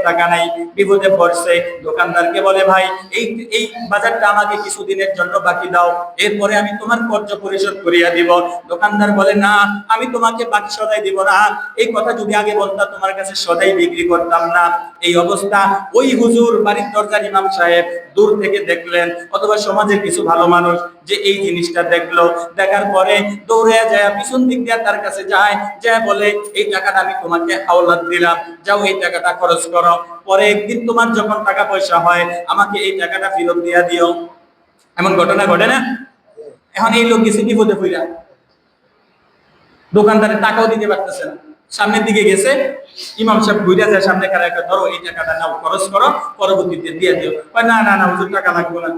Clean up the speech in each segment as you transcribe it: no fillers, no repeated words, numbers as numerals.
টাকা নাই, বিপদে পড়ছে। দোকানদারকে বলে, ভাই এই এই বাজারটা আমাকে কিছুদিনের জন্য বাকি দাও, এরপরে আমি তোমার কর্জ পরিশোধ করিয়া দিব। দোকানদার বলে, না আমি তোমাকে বাকি সদাই দিব না, এই কথা যদি আগে বলতা তোমার কাছে সদাই বিক্রি করতাম না। এই অবস্থা। ওই হুজুর বাড়ির দরজার ইমাম সাহেব দূর থেকে দেখলেন, অথবা সমাজের কিছু ভালো মানুষ যে এই জিনিসটা দেখলো, দেখার পরে দৌড়ে যায় পিছন দিক দিয়ে তার কাছে যায়, যা বলে এই টাকাটা আমি তোমাকে হাওলাত দিলাম, যাও এই টাকাটা খরচ করো, পরে একদিন তোমার যখন টাকা পয়সা হয় আমাকে এই টাকাটা ফেরত দিয়া দিও। এমন ঘটনা ঘটে না? এখন এই লোক গেছে বিপদে পড়া, দোকানদারের টাকাও দিতে পারতেছে না, সামনের দিকে গেছে, ইমাম সাহেব ঘুরে যায় সামনে, খারাপ একটা ধরো এই টাকাটা নাও, খরচ করো, পরবর্তীতে দিয়ে দিও। না না না হুজুর টাকা লাগবে না,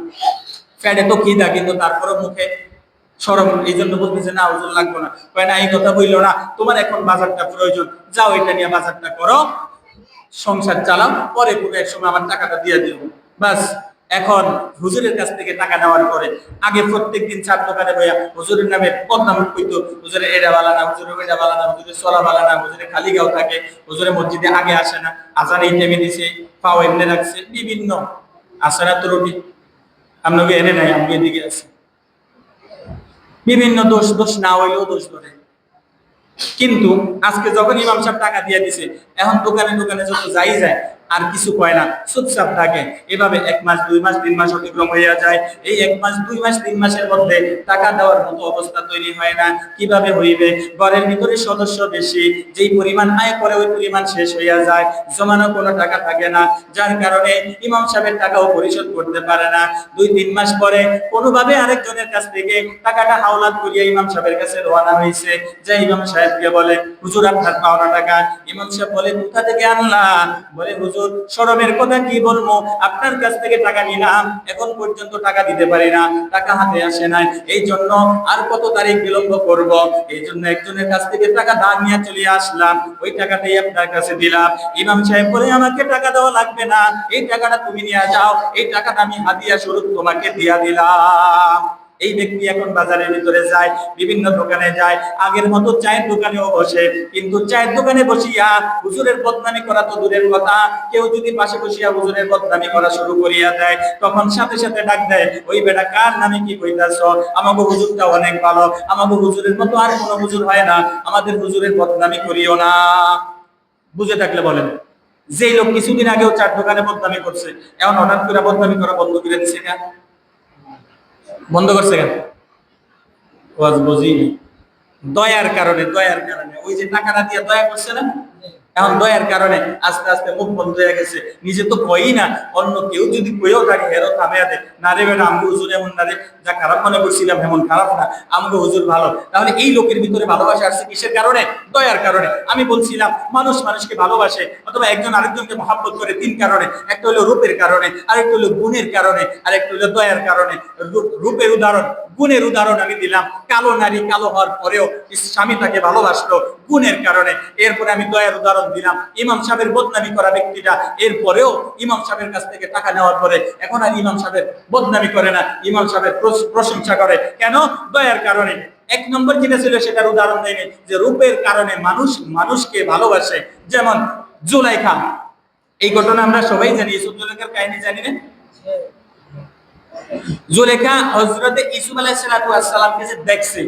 ফ্যাডে তো খিদা, কিন্তু তারপরে মুখে সরম, এই জন্য বলতেছে না হুজুর লাগবে না। না এই কথা বললো না, তোমার এখন বাজারটা প্রয়োজন, যাও এটা নিয়ে বাজারটা করো, সংসার চালাও, পরে কোনো এক সময় আমার টাকাটা দিয়ে দিও। বাস। এখন হুজুরের কাছ থেকে টাকা নেওয়ার পরে আগে প্রত্যেকদিন চার দোকানে বইয়া হুজুরের নামে বদনাম কইতো, হুজুরের এটা বালা না, হুজুরের ওইটা বালা না, হুজুরের চলা বালা না, হুজুরের খালি গাও থাকে, হুজুরের মসজিদে আগে আসে না, আজান এই টাইমে দিছে, পাও এমনি রাখছে, বিভিন্ন আসে না ত্রুটি, আপনাকে এনে নাই, আমি এদিকে আছি, বিভিন্ন দোষ, দোষ না হইলেও দোষ ধরে। কিন্তু আজকে যখন ইমাম সাহেব টাকা দিয়ে দিছে, এখন দোকানে দোকানে যত যাই যায় আর কিছু কয় না, চুপচাপ থাকে। এভাবে 1 মাস 2 মাস 3 মাস অতিক্রম হইয়া যায়। এই 1 মাস 2 মাস 3 মাসের মধ্যে টাকা দেওয়ার মতো অবস্থা তৈরি হয় না। কিভাবে হইবে? ঘরের ভিতরে সদস্য বেশি, যেই পরিমাণ আয় করে ওই পরিমাণ শেষ হইয়া যায়, জমানো কোনো টাকা থাকে না, যার কারণে ইমাম সাহেবের টাকাও পরিশোধ করতে পারে না। 2-3 মাস পরে কোনোভাবে আরেকজনের কাছ থেকে টাকাটা হাওলাত করিয়া ইমাম সাহেবের কাছে রওনা হয়েছে, যে ইমাম সাহেবকে বলে, হুজুর আপনার পাওনা টাকা। ইমাম সাহেব বলে, কোথা থেকে আনলা? বলে, হুজুর শরমের কথা কি বলবো, আপনার কাছ থেকে টাকা নিলাম, এখন পর্যন্ত টাকা দিতে পারি না, টাকা হাতে আসে নাই, এই জন্য আর কত তারিখ বিলম্ব করব, এই জন্য একজনের কাছ থেকে টাকা ধার নিয়ে চলে আসলাম, ওই টাকাটাই আপনার কাছে দিলাম। ইমাম সাহেব বলে, আমাকে টাকা দেওয়া লাগবে না, এই টাকাটা তুমি নিয়ে যাও, এই টাকাটা আমি হাদিয়া স্বরূপ তোমাকে দিয়া দিলাম। এই ব্যক্তি এখন বাজারের ভিতরে যায়, বিভিন্ন দোকানে যায়, আগের মতো চায়ের দোকানেও বসে, কিন্তু চায়ের দোকানে বসিয়া হুজুরের বদনামি করা তো দূরের কথা, কেউ যদি পাশে বসিয়া হুজুরের বদনামি করা শুরু করিয়া দেয়, তখন সাথে সাথে ডাক দেয়, ওই বেটা কার নামে কি কইতাছ? আমাগো হুজুরটা অনেক ভালো, আমাগো হুজুরের মতো আর কোনো হুজুর হয় না, আমাদের হুজুরের বদনামি করিও না। বুঝে থাকলে বলেন। যেই লোক কিছুদিন আগেও চার দোকানে বদনামি করছে, এখন হঠাৎ করে বদনামি করা বন্ধ করে দিচ্ছে কেন? বন্ধ করছে কেন? ওয়াজ বুঝিনি। দয়ার কারণে, দয়ার কারণে, ওই যে টাকাটা দিয়ে দয়া করছে না, এখন দয়ার কারণে আস্তে আস্তে মুখ বন্ধ হয়ে গেছে। নিজে তো কই না, অন্য কেউ যদি কইও থাকে হেরো থামিয়া দে, না রে বেটা আমগো হুজুর এমন না রে, যা খারাপ মনে করছিলাম এমন খারাপ না, আমগো হুজুর ভালো। তাহলে এই লোকের ভিতরে ভালোবাসা আসছে কিসের কারণে? দয়ার কারণে। আমি বলছিলাম মানুষ মানুষকে ভালোবাসে, অথবা একজন আরেকজনকে মহব্বত করে 3 কারণে। একটা হলো রূপের কারণে, আরেকটা হলো গুণের কারণে, আরেকটা হলো দয়ার কারণে। রূপের উদাহরণ, গুণের উদাহরণ আমি দিলাম, কালো নারী কালো হওয়ার পরেও স্বামী তাকে ভালোবাসলো গুণের কারণে। এরপরে আমি দয়ার উদাহরণ দিলাম, ইমাম সাহেবের বদনামি করা ব্যক্তিটা এরপরেও ইমাম সাহেবের কাছ থেকে টাকা নেওয়ার পরে এখন আর ইমাম সাহেবের বদনামি করে না, ইমাম সাহেবের প্রশংসা করে। কেন? দয়ার কারণে। 1 নম্বর যেটা ছিল সেটার উদাহরণ দেয়নি, যে রূপের কারণে মানুষ মানুষকে ভালোবাসে। যেমন জুলাইখা, এই ঘটনা আমরা সবাই জানি, ইউসুফ জুলাইখার কাহিনী জানি না? জুলেখা হযরতে ইউসুফ আলাইহিস সালামকে যে দেখছে,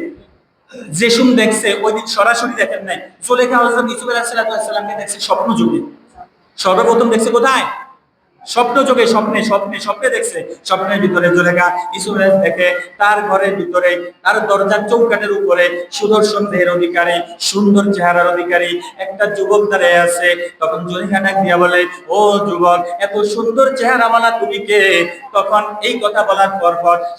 জেসুম দেখছে, ওই দিন সরাসরি দেখেন নাই। জুলেখা হযরত ইউসুফ আলাইহিস সালামকে দেখছে স্বপ্ন যুগে। সর্বপ্রথম দেখছে কোথায়? স্বপ্ন যোগে, স্বপ্নে স্বপ্নে স্বপ্নে দেখছে। স্বপ্নের ভিতরে জুলেখা ইউসুফ দেখে তার ঘরের ভিতরে, তার দরজার চৌকাঠের উপরে সুদর্শন দেহের অধিকারী, সুন্দর চেহারার অধিকারী একটা যুবক দাঁড়িয়ে আছে। তখন জুলেখা ডাক দিয়া বলে, ও যুবক, এত সুন্দর চেহারাওয়ালা তুমি কে? তখন এই কথা বলার পর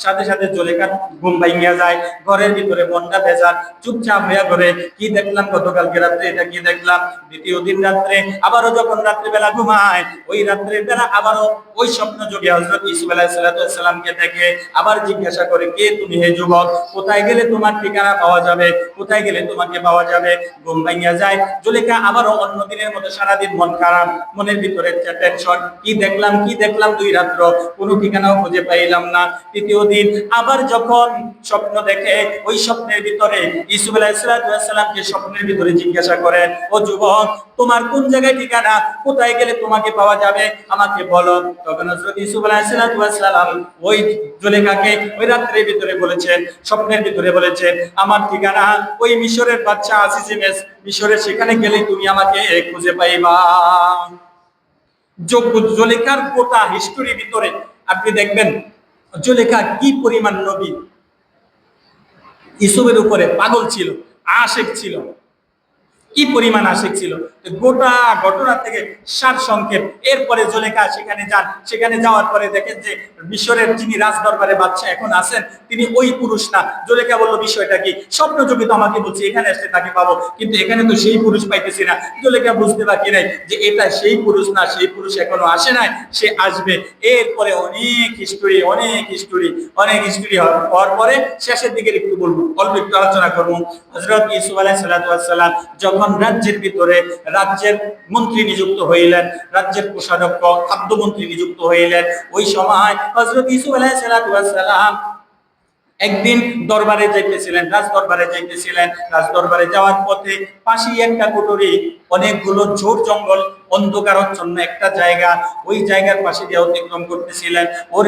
সাথে সাথে জুলেখার ঘুম ভাঙিয়া যায়, ঘরের ভিতরে মনটা ভেজাল, চুপচাপ হইয়া করে কি দেখলাম গতকালকে রাত্রে, এটা কি দেখলাম। দ্বিতীয় দিন রাত্রে আবারও যখন রাত্রিবেলা ঘুমায়, ওই রাত্রের বেলা আবারও ওই স্বপ্ন যোগে হযরত ইউসুফ আলাইহিস সালামকে দেখে আবার জিজ্ঞাসা করে, কে তুমি হে যুবক, কোথায় গেলে তোমার ঠিকানা পাওয়া যাবে, কোথায় গেলে তোমাকে পাওয়া যাবে। ঘুম ভাঙিয়া যায়। জুলেখা আবারও অন্য দিনের মতো সারাদিন মন খারাপ, মনের ভিতরে টেনশন, কি দেখলাম 2 রাত্র, কোনো ঠিকানাও খুঁজে পাইলাম না। তৃতীয় দিন আবার যখন স্বপ্ন দেখে, ওই স্বপ্নের ভিতরে ইউসুফ আলাইহিস সালামকে স্বপ্নের ভিতরে জিজ্ঞাসা করেন, ও যুবক, তোমার কোন জায়গায় ঠিকানা, কোথায় গেলে তোমাকে পাওয়া যাবে, আমাকে বলো। তখন হযরত ইউসুফ আলাইহিস সালাম ওই জুলেখাকে ওই রাত্রের ভিতরে বলেছেন, স্বপ্নের ভিতরে বলেছেন, আমার ঠিকানা ওই মিশরের বাদশা আজিজে মিশরে, সেখানে গেলে তুমি আমাকে খুঁজে পাইবা। জুলেখার গোটা হিস্টোরি ভিতরে আপনি দেখবেন জুলেখা কি পরিমাণ নবী ইউসুফের উপরে পাগল ছিল, আশিক ছিল, কি পরিমাণ আশিক ছিল। গোটা ঘটনা থেকে সার সংক্ষেপ। এরপরে জুলেখা সেখানে যান, সেখানে যাওয়ার পরে দেখেন যে মিশরের যিনি রাজদরবারে বাদশা এখন আছেন তিনি ওই পুরুষ না। জুলেখা বলল, বিষয়টা কি? স্বপ্ন যোগী তো আমাকে বলছে এখানে আসলে তাকে পাবো, কিন্তু এখানে তো সেই পুরুষ পাইতেছি না। জুলেখা বুঝতে বাকি নাই যে এটা সেই পুরুষ না, সেই পুরুষ এখনো আসে নাই, সে আসবে। এরপরে অনেক হিস্টোরি হওয়ার পরে শেষের দিকে একটু বলবো, অল্প একটু আলোচনা করবো। হযরত ইউসুফ আলাইহিস সালাম যখন রাজ্যের ভিতরে রাজ্যের মন্ত্রী নিযুক্ত হইলেন, রাজ্যের কোষাধ্যক্ষ, খাদ্যমন্ত্রী নিযুক্ত হইলেন, ওই সময় হযরত ইউসুফ আলাইহিস সালাম একদিন দরবারে যাইতেছিলেন, রাজদরবারে যাওয়ার পথে পাশেই একটা কুঠরি, অনেকগুলো ঝোড় জঙ্গল, অন্ধকারাচ্ছন্ন একটা জায়গা, ওই জায়গার পাশে দিয়ে অতিক্রম করতেছিলেন। ওর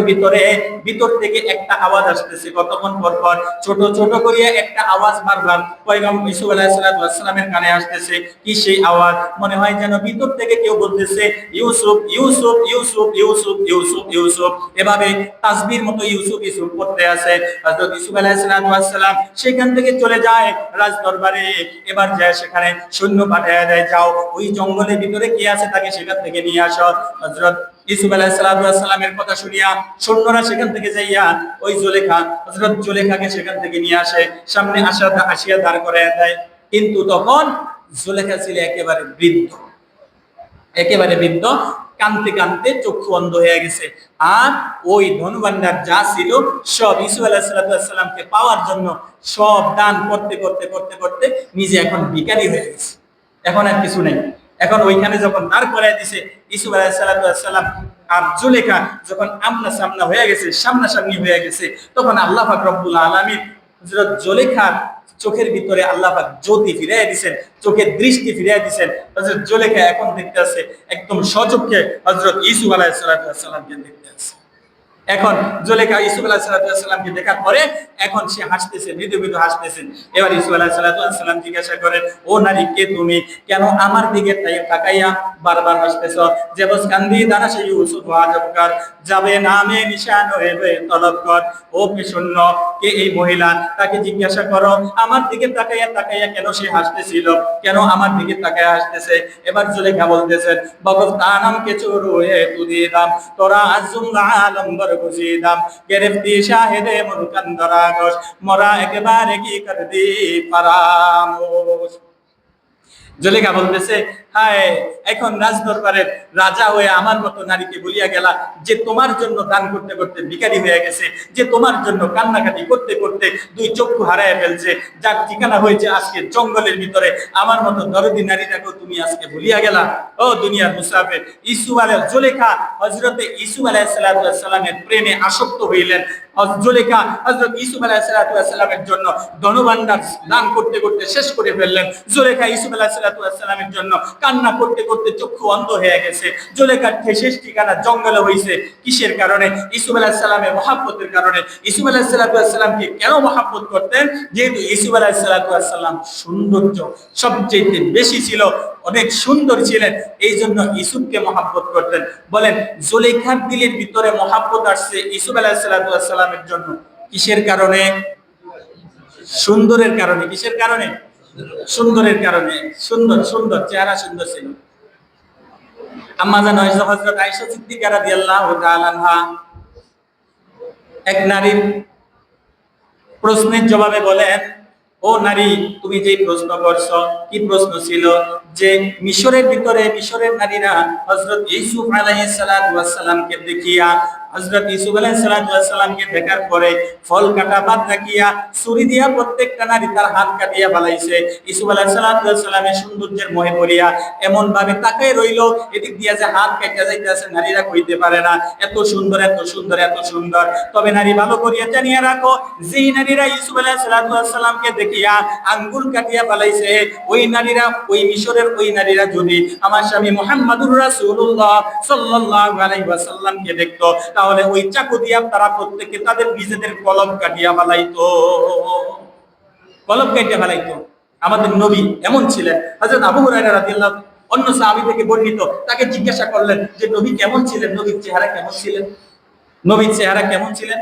ভিতর থেকে একটা আওয়াজ আসতেছে, কতক্ষণ পর পর ছোট ছোট করিয়া একটা আওয়াজ বারবার পয়গম্বর ইউসুফ আলাইহিস সালামের কানে আসতেছে। কি সেই আওয়াজ? মনে হয় যেন ভিতর থেকে কেউ বলতেছে, ইউসুফ ইউসুফ ইউসুফ ইউসুফ ইউসুফ ইউসুফ, এভাবে তাসবির মতো ইউসুফ ইউসুফ করতে আছে। হযরত ইউসুফ আলাইহিস সালাম সেখান থেকে চলে যায় রাজদরবারে। এবার যায় সেখানে সৈন্য পাঠায় দেয়, যাও ওই জঙ্গলের ভিতরে কে আছে তাকে সেখান থেকে নিয়ে আসো। হযরত ইউসুফ আলাইহিস সালামের কথা শুনিয়া সৈন্যরা সেখান থেকে যাইয়া ওই হযরত জুলেখাকে সেখান থেকে নিয়ে আসে, সামনে আসিয়া দাঁড় করায় দেয়। কিন্তু তখন জুলেখা ছিল একেবারে বৃদ্ধ, কানতে কানতে চক্ষু অন্ধ হয়ে গেছে। আর ওই ধনভাণ্ডার যা ছিল সব ইউসুফ আলাইহিস সালামকে পাওয়ার জন্য সব দান করতে করতে নিজে এখন ভিখারি হয়ে গেছে। এখন আর কিছু নেই। এখন ওইখানে যখন দাঁড় করায় দিছে ইউসুফ আলাইহিস সালাম আর জুলেখা যখন সামনাসামনি হয়ে গেছে, তখন আল্লাহ পাক রব্বুল আলামিন হযরত জুলেখার চোখের ভিতরে আল্লাহ পাক জ্যোতি ফিরিয়ে দিয়েছেন, চোখের দৃষ্টি ফিরিয়ে দিয়েছেন। হযরত জুলেখা এখন দেখতে আছে একদম সচক্ষে হযরত ইউসুফ আলাইহিস সালামকে দেখতে আছে। এখন জুলেখা ইউসুফ আলাইহিস সালামকে দেখার পরে এখন সে হাসতেছে, মৃদু মৃদু হাসতেছেন। এবার ইউসুফ আলাইহিস সালাম জিজ্ঞাসা করেন, ও নারী, কে তুমি? কেন আমার দিকে তাকাইয়া বারবার হাসতেছো? যে বস কান্দি দানা সে ইউসুফ আজবকার যাবে নামে নিশান হয়ে তলব কর। ও শূন্য, কে এই মহিলা? তাকে জিজ্ঞাসা করো আমার দিকে তাকাইয়া কেন সে হাসতেছিল, কেন আমার দিকে তাকাইয়া হাসতেছে। এবার জুলেখা বলতেছেন, বগফ তানাম কে চোরু হে তুদি দাম তোরা আজুম আলম্বর গুজিদাম গেরেফতি শাহেদে মুলকান দরাগস মরা একেবারে কি কর দি পারামোশ। জুলেখা বলতেছে, হায়, এখন রাজদরবারের রাজা হয়ে আমার মতো নারীকে বলিয়া গেলা যে তোমার জন্য দান করতে করতে ভিখারি হয়ে গেছে, যে তোমার জন্য কান্নাকাটি করতে করতে 2 চক্ষু হারায় ফেলছে, যার ঠিকানা হয়েছে আজকে জঙ্গলের ভিতরে, আমার মতো দরদি নারীটাকেও তুমি আজকে ভুলিয়া গেলা। ও দুনিয়ার মুসাফির। জুলেখা হযরতে ইউসুফ আলাইহিস সালামের প্রেমে আসক্ত হইলেন। জুলেখা হযরত ইউসুফ আলাইহিস সালামের জন্য ধনভাণ্ডার দান করতে করতে শেষ করে ফেললেন। জুলেখা ইউসুফ আলাইহিস সালামের জন্য কান্না করতে করতে চক্ষু অন্ধ হয়ে গেছে। জুলেখার শেষ ঠিকানা জঙ্গলে হইছে। কিসের কারণে? ইউসুফ আলাইহিস সালামের মহব্বতের কারণে। ইউসুফ আলাইহিস সালামকে কেন মহব্বত করতেন? যেহেতু ইউসুফ আলাইহিস সালাম সৌন্দর্য সবচেয়ে বেশি ছিল, অনেক সুন্দর ছিলেন, এই জন্য ইউসুফকে মহব্বত করতেন। বলেন, জুলেখার দিলের ভিতরে মহব্বত আসছে ইউসুফ আলাইহিস সালামের জন্য কিসের কারণে? সুন্দরের কারণে। কিসের কারণে? সুন্দরের কারণে। সুন্দর চেহারা সুন্দর ছিল। আম্মা জান হযরত আয়েশা সিদ্দিকা রাদিয়াল্লাহু তাআলা আনহা এক নারীর প্রশ্নের জবাবে বলেন, ও নারী, তুমি যে প্রশ্ন করছো, কি প্রশ্ন ছিল? যে মিশরের ভিতরে মিশরের নারীরা হযরত ইউসুফ আলাইহিস সালাতু ওয়াস সালামকে দেখিয়া, হযরত ইউসুফ আলাইহিস সালাতু ওয়াস সালামকে দেখার পরে ফল কাটা বাদ রাখিয়া ছুরি দিয়া প্রত্যেকটা নারী তার হাত কাটিয়া ফেলাইছে। ইউসুফ আলাইহিস সালাতু ওয়াস সালামের সৌন্দর্যের মোহে পড়িয়া এমন ভাবে তাকায় রইল, এদিক দিয়া যে হাত কাটা যাইতেছে নারীরা কইতে পারে না, এত সুন্দর এত সুন্দর এত সুন্দর। তবে নারী ভালো করিয়া জানিয়া রাখো, যেই নারীরা ইউসুফ আলাইহিস সালাতু ওয়াস সালামকে দেখিয়া আঙ্গুল কাটিয়া ফেলাইছে, ওই নারীরা, ওই মিশরের ওই নারীরা যদি আমার স্বামী মুহাম্মদুর রাসূলুল্লাহ সাল্লাল্লাহু আলাইহি ওয়াসাল্লামকে দেখতো, তাহলে ওই চাকু দিয়া তারা প্রত্যেকে তাদের নিজেদের কলব কাটিয়া ফেলাইতো, কলব কাটিয়া ফেলাইতো। আমাদের নবী এমন ছিলেন। হযরত আবু হুরায়রা রাদিয়াল্লাহু অন্য সাহাবী থেকে বর্ণিত, তাকে জিজ্ঞাসা করলেন যে নবী কেমন ছিলেন, নবীর চেহারা কেমন ছিলেন, নবীর চেহারা কেমন ছিলেন?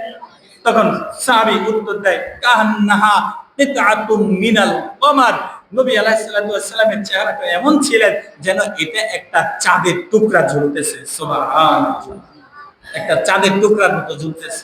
তখন সাহাবী উত্তর দেয়, কান্নাহা কিতআতুম মিনাল কমার। নবী আলাইহিস সালাতু ওয়াস সালামের চেহারাটা এমন ছিলেন যেন এটা একটা চাঁদের টুকরা ঝুলতেছে। সুবহানাল্লাহ, একটা চাঁদের টুকরার মতো ঝুলতেছে।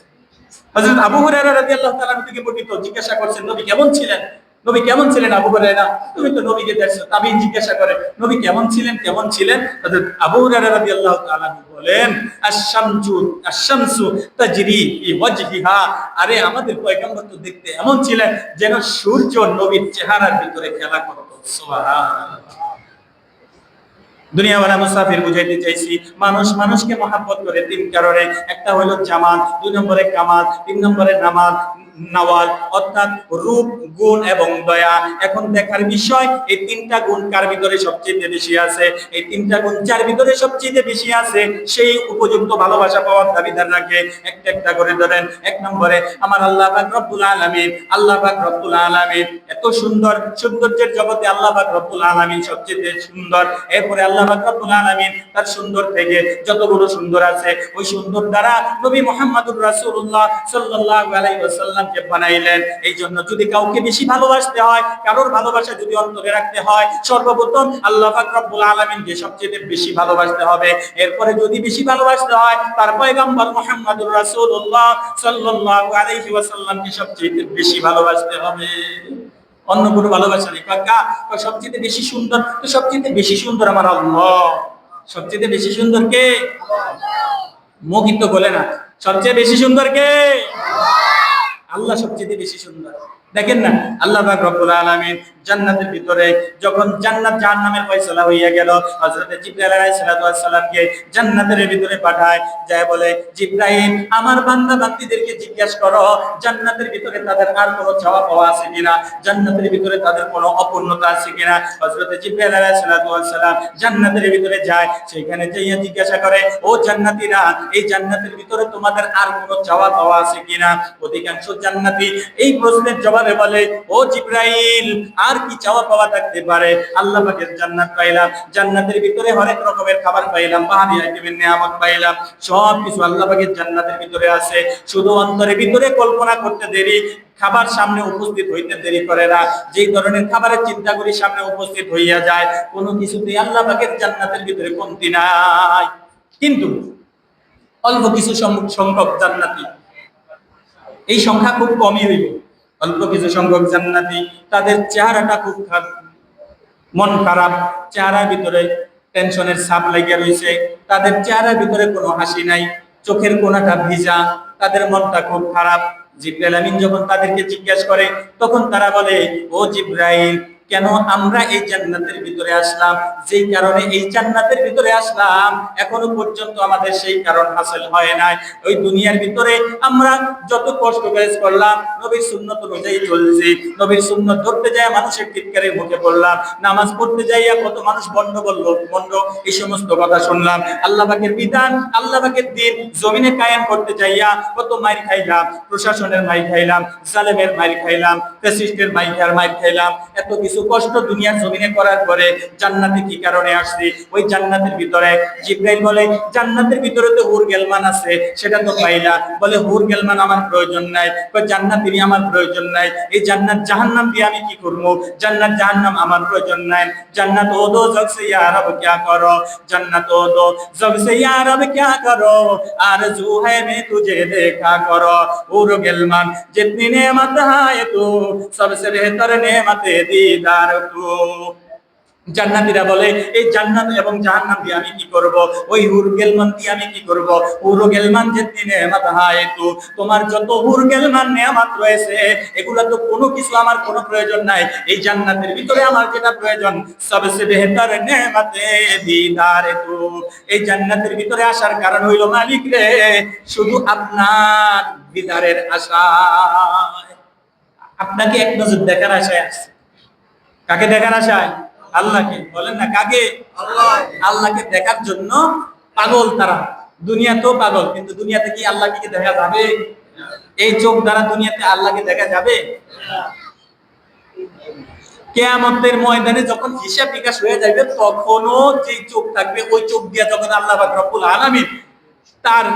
হযরত আবু হুরায়রা রাদিয়াল্লাহু তাআলা থেকে বর্ণিত, জিজ্ঞাসা করছেন নবী কেমন ছিলেন, নবী কেমন ছিলেন? আবু হুরায়রা, তুমি তো নবীকে দেখছো। তাবিঈন জিজ্ঞাসা করে নবী কেমন ছিলেন, কেমন ছিলেন? হযরত আবু হুরায়রা রাদিয়াল্লাহু তাআলা বলেন, আশ-শামসু তাজরি ফি ওয়াজহিহা। আরে আমাদের পয়গম্বর তো দেখতে এমন ছিলেন যেন সূর্য নবীর চেহারার ভিতরে খেলা করত। সুবহানাল্লাহ। দুনিয়াওয়ালা মুসাফির বুঝাইতে চাইছি, মানুষ মানুষকে মহব্বত করে তিন কারণে। একটা হলো জামাল, দুই নম্বরে কামাল, তিন নম্বরে নামাল নওয়াল, অর্থাৎ রূপ, গুণ এবং দয়া। এখন দেখার বিষয় এই তিনটা গুণ কার ভিতরে সবচেয়ে বেশি আছে। এই তিনটা গুণ যার ভিতরে সবচেয়ে বেশি আছে সেই উপযুক্ত ভালোবাসা পাওয়ার দাবিদার রাখে। একটা একটা করে ধরেন। এক নম্বরে আমার আল্লাহ পাক রব্বুল আলামিন। আল্লাহ পাক রব্বুল আলামিন এত সুন্দর, সৌন্দর্যের জগতে আল্লাহ পাক রব্বুল আলামিন সবচেয়ে সুন্দর। এরপরে আল্লাহ পাক রব্বুল আলামিন তার সুন্দর থেকে যতগুলো সুন্দর আছে ওই সুন্দর দ্বারা নবী মুহাম্মদুর রাসূলুল্লাহ সাল্লাল্লাহু আলাইহি ওয়াসাল্লামকে বানাইলেন। এই জন্য যদি কাউকে বেশি ভালোবাসতে হয়, কারোর ভালোবাসা যদি অন্তরে রাখতে হয়, সর্বপ্রথম আল্লাহ পাক রব্বুল আলামিনকে সবচেয়ে বেশি ভালোবাসতে হবে। এরপরে যদি বেশি ভালোবাসতে হয় তার পয়গম্বর মুহাম্মদুর রাসূলুল্লাহ সাল্লাল্লাহু আলাইহি ওয়াসাল্লামকে সবচেয়ে বেশি ভালোবাসতে হবে। অন্য কোনো ভালোবাসা নেই। কাকা সবচেয়ে বেশি সুন্দর, তো সবচেয়ে বেশি সুন্দর আমার আল্লাহ। সবচেয়ে বেশি সুন্দর কে? মুখই তো বলে না সবচেয়ে বেশি সুন্দর কে? আল্লাহ সবচেয়ে বেশি সুন্দর। দেখেন না আল্লাহ পাক রব্বুল আলামিন জান্নাতের ভিতরে যখন জান্নাত জাহান্নামের ফয়সালা হইয়া গেল, হযরত জিবরাইল আলাইহিস সালাতু ওয়াস সালামকে জান্নাতের ভিতরে পাঠায়, যায় বলে জিবরাইল আমার বান্দা বান্দীদেরকে জিজ্ঞাসা করো জান্নাতের ভিতরে তাদের আর কোনো চাওয়া পাওয়া আছে কিনা, জান্নাতের ভিতরে তাদের কোনো অপূর্ণতা আছে কিনা। হযরত জিবরাইল আলাইহিস সালাতু ওয়াস সালাম জান্নাতের ভিতরে যায়, সেখানে যাইয়া জিজ্ঞাসা করে ও জান্নাতীরা, এই জান্নাতের ভিতরে তোমাদের আর কোনো চাওয়া পাওয়া আছে কিনা। অধিকাংশ জান্নাতি এই প্রশ্নের জবাবে বলে ও জিবরাইল আর কি চাওয়া পাওয়া থাকতে পারে, আল্লাহ পাকের জান্নাত পাইলাম, জান্নাতের ভিতরে হরেক রকমের খাবার পাইলাম, বাহারি আইটেমের নিয়ামত পাইলাম, সব কিছু আল্লাহ পাকের জান্নাতের ভিতরে আছে। শুধু অন্তরের ভিতরে কল্পনা করতে দেরি, খাবার সামনে উপস্থিত হইতে দেরি করে না। যেই ধরনের খাবারের চিন্তা করি সামনে উপস্থিত হইয়া যায়, কোনো কিছুতেই আল্লাহ পাকের জান্নাতের ভিতরে কমতি নাই। কিন্তু অল্প কিছু সংখ্যক জান্নাতি, এই সংখ্যা খুব কমই হইল, অল্প কিছু সংখ্যক জান্নাতি তাদের চেহারাটা খুব মন খারাপ, চেহারার ভিতরে টেনশনের ছাপ লাগিয়া রয়েছে, তাদের চেহারার ভিতরে কোনো হাসি নাই, চোখের কোণাটা ভিজা, তাদের মনটা খুব খারাপ। জিবরাইল আমিন যখন তাদেরকে জিজ্ঞাসা করে তখন তারা বলে ও জিবরাইল কেন আমরা এই জান্নাতের ভিতরে আসলাম, যেই কারণে এই জান্নাতের ভিতরে আসলাম এখনো পর্যন্ত আমাদের সেই কারণ হাসিল হয় নাই। ওই দুনিয়ার ভিতরে আমরা যত কষ্ট কাজ করলাম, নবীর সুন্নত অনুযায়ী চলছি, নবীর সুন্নত ধরতে যায় মানুষের টিটকারের মুখে পড়লাম, নামাজ পড়তে যাইয়া কত মানুষ বন্ধ বলল বন্ধ, এই সমস্ত কথা শুনলাম। আল্লাহ পাকের বিধান, আল্লাহ পাকের দ্বীন জমিনে কায়েম করতে যাইয়া কত মাইর খাইলাম, প্রশাসনের মাইর খাইলাম, জালেমের মাইর খাইলাম, ফ্যাসিস্টের মাইর খাইলাম, এত কিছু কষ্ট দুনিয়ার জমিনে করার পরে জান্নাতে কি কারণে আসছি? ওই জান্নাতের ভিতরে জিবরাইল বলে, জান্নাতের ভিতরে তো হুর গেলমান আছে, সেটা তো পাইলা। বলে হুর গেলমান আমার প্রয়োজন নাই, জান্নাতেরই আমার প্রয়োজন নাই। এই জান্নাত জাহান্নাম দিয়ে আমি কি করবো? জান্নাত জাহান্নাম আমার প্রয়োজন নাই। জান্নাত ও দো জগ সে ইয়া রব क्या करो, जन्नत ओ दो जग से या रब क्या करो, आरज़ू है मैं तुझे देखा करो। হুর গেলমান जितनी नेमत है तू, सबसे बेहतर नेमत दीदार तू। জান্নাতীরা বলে, এই জান্নাত এবং জাহান্নাম দিয়ে আমি কি করব? ওই হুর গেলমান দিয়ে আমি কি করব? হুর গেলমান জিতনি নেয়ামত হায় তু, তোমার যত হুর গেলমান নেয়ামত রয়েছে এগুলা তো কোনো কিছু আমার কোনো প্রয়োজন নাই। এই জান্নাতের ভিতরে আমার যেটা প্রয়োজন, সবচেয়ে বেহতর নেয়ামতে দিদার তু। এই জান্নাতের ভিতরে আসার কারণ হইল মালিক রে শুধু আপনার দিদারের আশায়। আপনাকে এক নজর দেখার আশায় আসছে। কাকে দেখার আশায়? আল্লাহকে। বলেন না কাকে? আল্লাহ। আল্লাহকে দেখার জন্য পাগল তারা। দুনিয়া তো পাগল, কিন্তু দুনিয়াতে কি আল্লাহকে দেখা যাবে? এই চোখ দ্বারা দুনিয়াতে আল্লাহকে দেখা যাবে? কিয়ামতের ময়দানে যখন হিসাব নিকাশ হয়ে যাবে, তখনও যে চোখ থাকবে ওই চোখ দিয়ে যখন আল্লাহ পাক রব্বুল আলামিন তার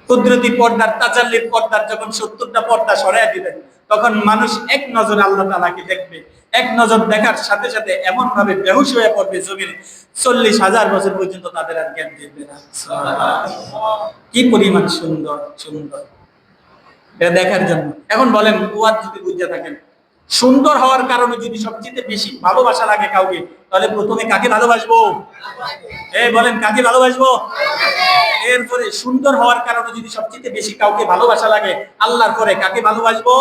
কুদরতি পর্দার, তাজাল্লির পর্দার যখন 70টা পর্দা সরাইয়া দিবেন, তখন মানুষ এক নজর আল্লাহ তাআলাকে দেখবে। এক নজর দেখার সাথে সাথে এমন ভাবে বেহুশ হয়ে পড়বে জমিনে, 40,000 বছর পর্যন্ত তাদের আর জ্ঞান দিবে না। কি পরিমাণ সুন্দর সুন্দর এটা দেখার জন্য। এখন বলেন, ওয়াজ যদি বুঝে থাকেন, সুন্দর হওয়ার কারণে যদি সবচেয়ে বেশি ভালোবাসা লাগে কাউকে, তাহলে প্রথমে কাকে ভালোবাসবো? এই বলেন, কাকে ভালোবাসবো? এরপরে সুন্দর হওয়ার কারণে যদি সবচেয়ে বেশি কাউকে ভালোবাসা লাগে আল্লাহর পরে, কাকে ভালোবাসবো?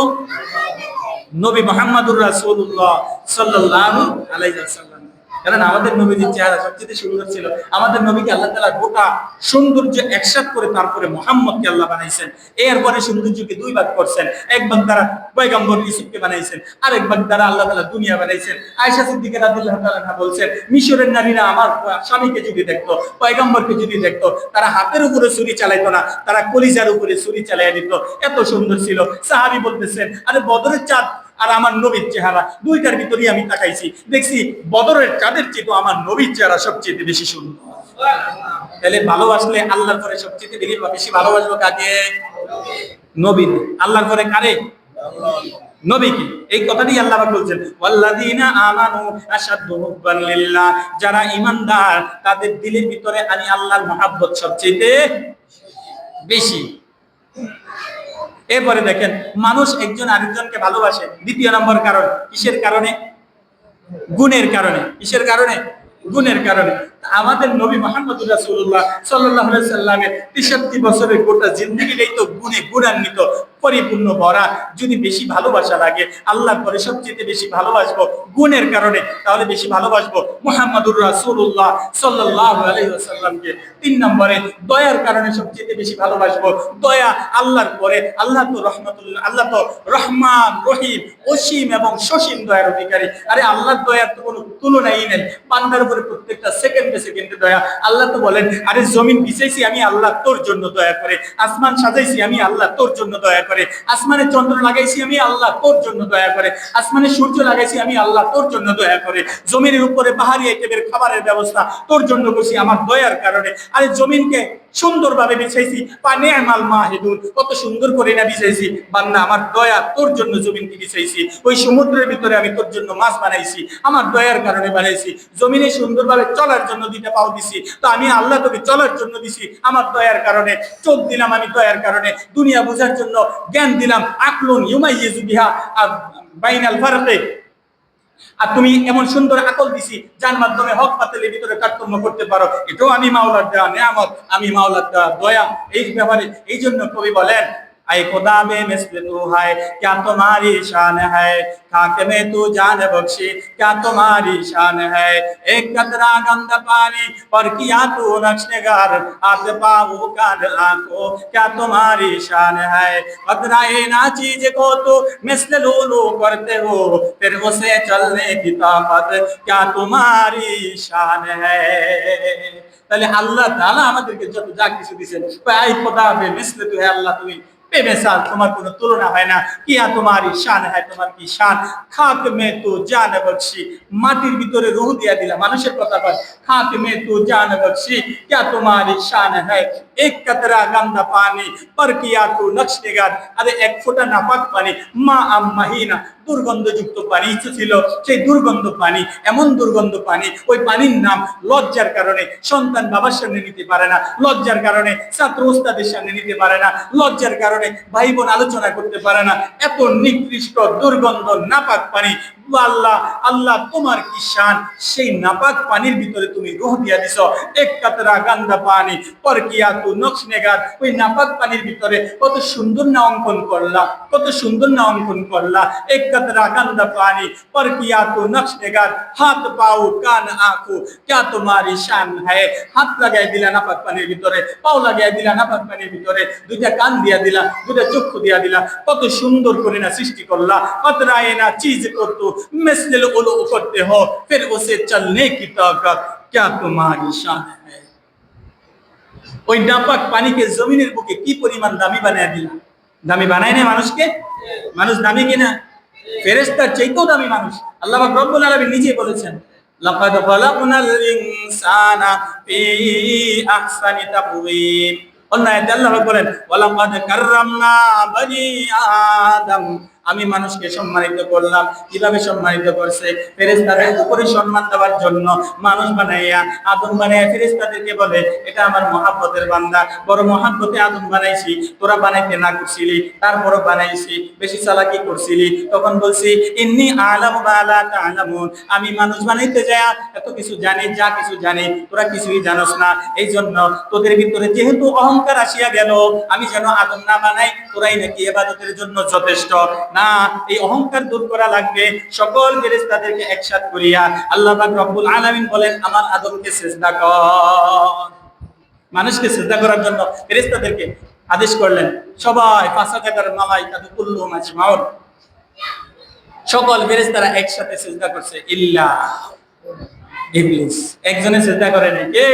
নবী মুহাম্মদুর রাসূলুল্লাহ সাল্লাল্লাহু আলাইহি ওয়াসাল্লাম। কারণ আমাদের নবীজির চেহারা সবচেয়ে সুন্দর ছিল। আমাদের নবীকে আল্লাহ তাআলা গোটা সৌন্দর্য একসাথ করে তারপরে মুহাম্মদকে আল্লাহ বানাইছেন। এরপরে সৌন্দর্যকে দুই ভাগ করছেন। এক ভাগ দ্বারা পয়গম্বর ইউসুফকে বানাইছেন, আরেক ভাগ দ্বারা আল্লাহ তাআলা দুনিয়া বানাইছেন। আয়েশা সিদ্দিকা রাদিয়াল্লাহু তাআলা বলছেন, মিশরের নারীরা আমার স্বামীকে যদি দেখতো, পয়গম্বরকে যদি দেখতো, তারা হাতের উপরে ছুরি চালাইতো না, তারা কলিজার উপরে ছুরি চালাইয়া দিত। এত সুন্দর ছিল। সাহাবী বলতেছেন, আরে বদরের চাঁদ আর আমার নবীর চেহারা, দুইটার ভিতরেই আমি তাকাইছি, দেখছি বদরের চাঁদের চেয়ে আমার নবীর চেহারা সবচেয়ে বেশি সুন্দর। তাহলে ভালোবাসলে আল্লাহর পরে সবচেয়ে বেশি ভালোবাসবো কাকে? নবী। আল্লাহর পরে কারে? নবীকে। এই কথাটি আল্লাহ পাক বলছেন, ওয়াল্লাযিনা আমানু আশাদ্দু হুব্বান লিল্লাহ, যারা ঈমানদার তাদের দিলের ভিতরে আমি আল্লাহর মহব্বত সবচেয়ে বেশি। এরপরে দেখেন, মানুষ একজন আরেকজনকে ভালোবাসে দ্বিতীয় নম্বর কারণ কিসের কারণে? গুণের কারণে। কিসের কারণে? গুণের কারণে। আমাদের নবী মুহাম্মদুর রাসূলুল্লাহ সাল্লাল্লাহু আলাইহি ওয়াসাল্লামের 63 বছরের গোটা জিন্দেগিটাই তো গুণে গুণান্বিত, পরিপূর্ণ ভরা। যদি বেশি ভালোবাসা লাগে আল্লাহর পরে সবচেয়ে বেশি ভালোবাসবো গুণের কারণে, তাহলে বেশি ভালোবাসবো মুহাম্মদুর রাসূলুল্লাহ সাল্লাল্লাহু আলাইহি ওয়াসাল্লামকে। 3 নম্বরে দয়ার কারণে সবচেয়ে বেশি ভালোবাসবো। দয়া আল্লাহর পরে, আল্লাহ তো রহমাতুল্লাহ, আল্লাহ তো রহমান, রহিম, অসীম এবং সসীম দয়ার অধিকারী। আরে আল্লাহর দয়ার তো কোনো তুলনাই নেই। বান্দার উপরে প্রত্যেকটা সেকেন্ডে সেকেন্ডে দয়া। আল্লাহ তো বলেন, আরে জমিন বিছাইছি আমি আল্লাহ তোর জন্য দয়া করে, আসমান সাজাইছি আমি আল্লাহ তোর জন্য দয়া করে, আসমানে চন্দ্র লাগাইছি আমি আল্লাহ তোর জন্য দয়া করে, আসমানে সূর্য লাগাইছি আমি আল্লাহ তোর জন্য দয়া করে, জমিনের উপরে পাহাড়ি আইটেমের খাবারের ব্যবস্থা তোর জন্য করছি আমার দয়ার কারণে। আরে জমিনকে সুন্দরভাবে বিছাইছি, পানিয়ামাল মাহিদুন, কত সুন্দর করে না বিছাইছি। বান্দা আমার দয়া তোর জন্য জমিনকে বিছাইছি। ওই সমুদ্রের ভিতরে আমি তোর জন্য মাছ বানাইছি, আমার দয়ার কারণে বানাইছি। জমিনে সুন্দরভাবে চলার জন্য দুইটা পাও দিছি, তো আমি আল্লাহ তোকে চলার জন্য দিছি আমার দয়ার কারণে। চোখ দিলাম আমি দয়ার কারণে, দুনিয়া বোঝার জন্য জ্ঞান দিলাম, আকলুন ইউমাইয়িজু বিহা বাইনাল ফারকে। আর তুমি এমন সুন্দর আকল দিছি যার মাধ্যমে হক বাতিলের ভিতরে তারতম্য করতে পারো। এটাও আমি মাওলার দেওয়া নেয়ামত, আমি মাওলার দেওয়া দয়া। এই ব্যাপারে এই জন্য কবি বলেন, आए खुदा में मिस्ल तू है, क्या तुम्हारी शान है, खाके में तू जान बख्शी, क्या तुम्हारी शान है। एक कतरा गंदा पानी पर किया तू नक्शेगार, आते पाओ कान आंखों, क्या तुम्हारी शान है। कतराए ना चीज को तो मिस्ल लूलू करते हो, फिर उसे चलने की ताकत क्या तुम्हारी शान है। তাহলে আল্লাহ তাআলা আমাদেরকে যত যা কিছু দিয়েছেন, আই খোদা বে মিসলে তু হে, আল্লাহ তুমি बेमिसाल তোমার কোনো তুলনা হয় না কিয়া তোমারি শান है তোমার কি শান খাক মে তো জান বখশি মাটির ভিতরে রূহ দিয়া দিলা মানুষের কথা কয় খাক মে তো জান বখশি क्या तुम्हारी शान है एक कतरा गंदा पानी पर किया तू नक्श निगार আরে এক ফোঁটা নাপাক পানি মা আম মাহিনা দুর্গন্ধযুক্ত পানি ছিল সেই দুর্গন্ধ পানি এমন দুর্গন্ধ পানি ওই পানির নাম লজ্জার কারণে সন্তান বাবার সামনে নিতে পারে না লজ্জার কারণে ছাত্র ওস্তাদের সামনে নিতে পারে না লজ্জার কারণে ভাই বোন আলোচনা করতে পারে না এত নিকৃষ্ট দুর্গন্ধ নাপাক পানি আল্লাহ আল্লাহ তোমার কি শান সেই নাপাক পানির ভিতরে তুমি রূহ দিয়া দিছো এক কাতরা গন্ধা পানি পর কিয়া তু নকশ নেগার ওই নাপাক পানির ভিতরে কত সুন্দর না অঙ্কন করলা কত সুন্দর না অঙ্কন করলা এক কাতরা গন্ধা পানি পর কিয়া তু নকশ নেগার হাত পাও কান আঁখো क्या तुम्हारी शान है হাত লাগাই দিলা নাপাক পানির ভিতরে পাও লাগাই দিলা নাপাক পানির ভিতরে দুইটা কান দিয়া দিলা দুইটা চক্ষু দিয়া দিলা কত সুন্দর করে না সৃষ্টি করলা কতরায়ে না চিজ করতো मिसल उलू करते हो फिर उसे चलने की ताकत क्या तुम्हारी शान है ওই নাপাক পানিকে জমিনের বুকে কি পরিমাণ দামি বানায় দিলা দামি বানায় না মানুষকে মানুষ দামি কিনা ফেরেশতার চাইতেও দামি মানুষ আল্লাহ পাক রব্বুল আলামিন নিজে বলেছেন লাকাদ খালাকনাল ইনসানা ফি আহসানি তাকওয়িম অন্যায় আল্লাহ বলেন ওয়ালাকাদ কাররামনা বনি আদম আমি মানুষকে সম্মানিত করলাম কিভাবে সম্মানিত করছে ফেরেশতাদের উপরে সম্মান দেওয়ার জন্য মানুষ বানাইয়া আদম বানাইয়া ফেরেশতাদেরকে বলে এটা আমার মহব্বতের বান্দা বড় মহব্বতে আদম বানাইছি তোরা বানাইতে না করছিলি তারপরও বানাইছি বেশি চালাকি করছিলি তখন বলছি ইন্নী আলামু মা লা তা'লামুন আমি মানুষ বানাইতে যায় এত কিছু জানি যা কিছু জানি তোরা কিছুই জানোস না এই জন্য তোদের ভিতরে যেহেতু অহংকার আসিয়া গেল আমি যেন আদম না বানাই তোরাই নাকি ইবাদতের জন্য যথেষ্ট না এই অহংকার দূর করা লাগবে সকল ফেরেশতাদেরকে একসাথে করিয়া আল্লাহ পাক রব্বুল আলামিন বলেন আমার আদমকে সিজদা কর মানুষকে সিজদা করার জন্য ফেরেশতাদেরকে আদেশ করলেন সবাই ফাসাদার মালাইকাতু কুল্লুহুম আজমাউন সকল ফেরেশতারা একসাথে সিজদা করছে ইল্লা ইবলিস একজনে সিজদা করে নাই কে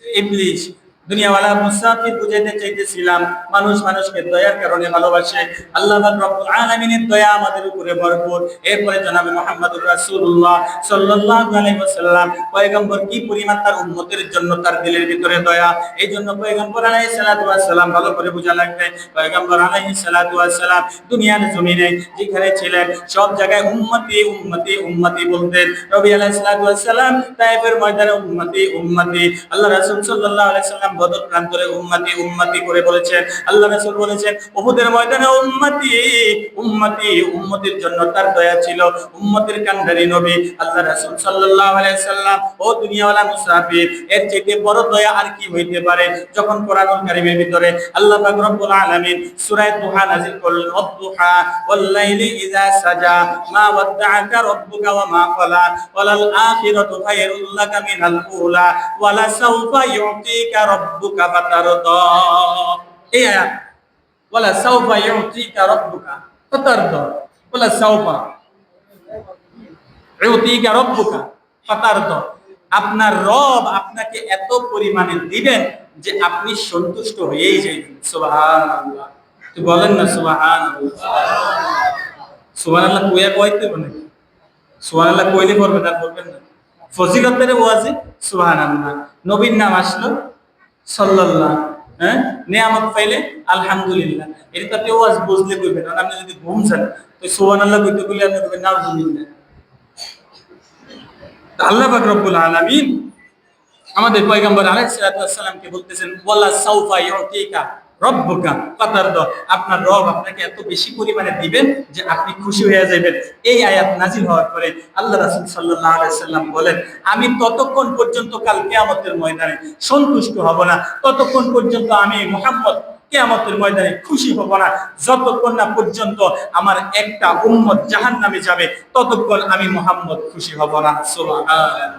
ইবলিস দুনিয়াওয়ালা মুসাফির বুঝাইতে চাইতেছিলাম মানুষ মানুষকে দয়ার কারণে ভালোবাসে আল্লাহ পাক রব্বুল আলামিনের দয়া আমাদের উপরে ভরপুর এরপরে জনাবে মুহাম্মদুর রাসূলুল্লাহ সাল্লাল্লাহু আলাইহি ওয়াসাল্লাম পয়গম্বর কি পরিমাণ তার উম্মতের জন্য তার দিলের ভিতরে দয়া এইজন্য পয়গম্বর আলাইহিস সালাতু ওয়াস সালাম ভালো করে বোঝা লাগবে পয়গম্বর আলাইহিস সালাতু ওয়াস সালাম দুনিয়ার জমিনে যেখানে ছিলেন সব জায়গায় উম্মতি উম্মতি উম্মতি বলতেন নবী আলাইহিস সালাতু ওয়াস সালাম তায়েফের ময়দানে উম্মতি উম্মতি আল্লাহ রাসূল সাল্লাল্লাহু আলাইহি সাল্লাম বদর প্রান্তরে উম্মতি উম্মতি করে বলেছেন আল্লাহ রাসূল বলেছেন উহুদের ময়দানে উম্মতি উম্মতি উম্মতের জন্য তার দয়া ছিল উম্মতের কান্ডারি নবী আল্লাহ রাসূল সাল্লাল্লাহু আলাইহি সাল্লাম ও দুনিয়াওয়ালা মুসাফির এর চেয়ে বড় দয়া আর কি হইতে পারে যখন কোরআনুল কারীমের ভিতরে আল্লাহ পাক রব্বুল আলামিন সূরা দুহা নাযিল করলেন ওয়াদ-দুহা ওয়াল-লাইলি ইযা সাজা মা ওয়াদ্দাআকা রাব্বুকা ওয়া মা ক্বালা ওয়ালাল আখিরাতু খায়রুল লাকা মিনাল উলা ওয়ালা সাওফা ইউতিকা রাব্বুকা ফাতারদা এই আয়াত ওয়ালা সাওফা ইউতিকা রাব্বুকা ফাতারদা ওয়ালা সাওফা ইউতিকা রাব্বুকা ফাতারদা আপনার রব আপনাকে এত পরিমাণে দিবেন যে আপনি সন্তুষ্ট হয়েই যাবেন সুবহানাল্লাহ তো বলেন না সুবহানাল্লাহ সুবহানাল্লাহ কইয়া কইতে বলেন সুবহানাল্লাহ কইলে পড়বেন আর বলবেন না ফজিলতের ওয়াজে সুবহানাল্লাহ নবীর নাম আসলো সাল্লাল্লাহ হ্যাঁ নিয়ামত পাইলে আলহামদুলিল্লাহ এটা তো ওয়াজ বুঝলে কইবেন আর আপনি যদি ঘুম যান তো সুবহানাল্লাহ কইতে কইলে আপনি কইবেন নাউজুবিল্লাহ আল্লাহ পাক রব্বুল আলামিন আমাদের পয়গম্বর আলাইহিস সালাতু ওয়াস সালামকে বলতেছেন ওয়ালা সাউফা ইউতিকা রব্বুকা ফাতারদা আপনার রব আপনাকে এত বেশি পরিমাণে দিবেন যে আপনি খুশি হয়ে যাবেন এই আয়াত নাযিল হওয়ার পরে আল্লাহ রাসূল সাল্লাল্লাহু আলাইহি সাল্লাম বলেন আমি ততক্ষণ পর্যন্ত কাল কিয়ামতের ময়দানে সন্তুষ্ট হব না ততক্ষণ পর্যন্ত আমি মুহাম্মদ কিয়ামতের ময়দানে খুশি হব না যতক্ষণ না পর্যন্ত আমার একটা উম্মত জাহান্নামে যাবে ততক্ষণ আমি মুহাম্মদ খুশি হব না সুবহানাল্লাহ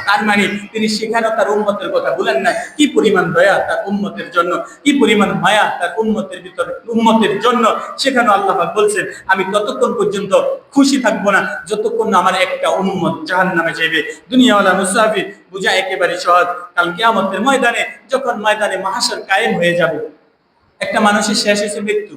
তার মানে তিনি সেখানে তার উম্মতের কথা বলেন না কি পরিমাণ দয়া তার উম্মতের জন্য কি পরিমাণ মায়া তার উম্মতের ভিতরে উম্মতের জন্য সেখানে আল্লাহ পাক বলছেন আমি ততক্ষণ পর্যন্ত খুশি থাকব না যতক্ষণ না আমার একটা উম্মত জাহান্নামে যাবে দুনিয়াওয়ালা মুসাফির বুঝা একেবারে সহজ কাল কিয়ামতের ময়দানে যখন ময়দানে মাহশর কায়েম হয়ে যাবে একটা মানুষের শেষ হয়েছে মৃত্যু,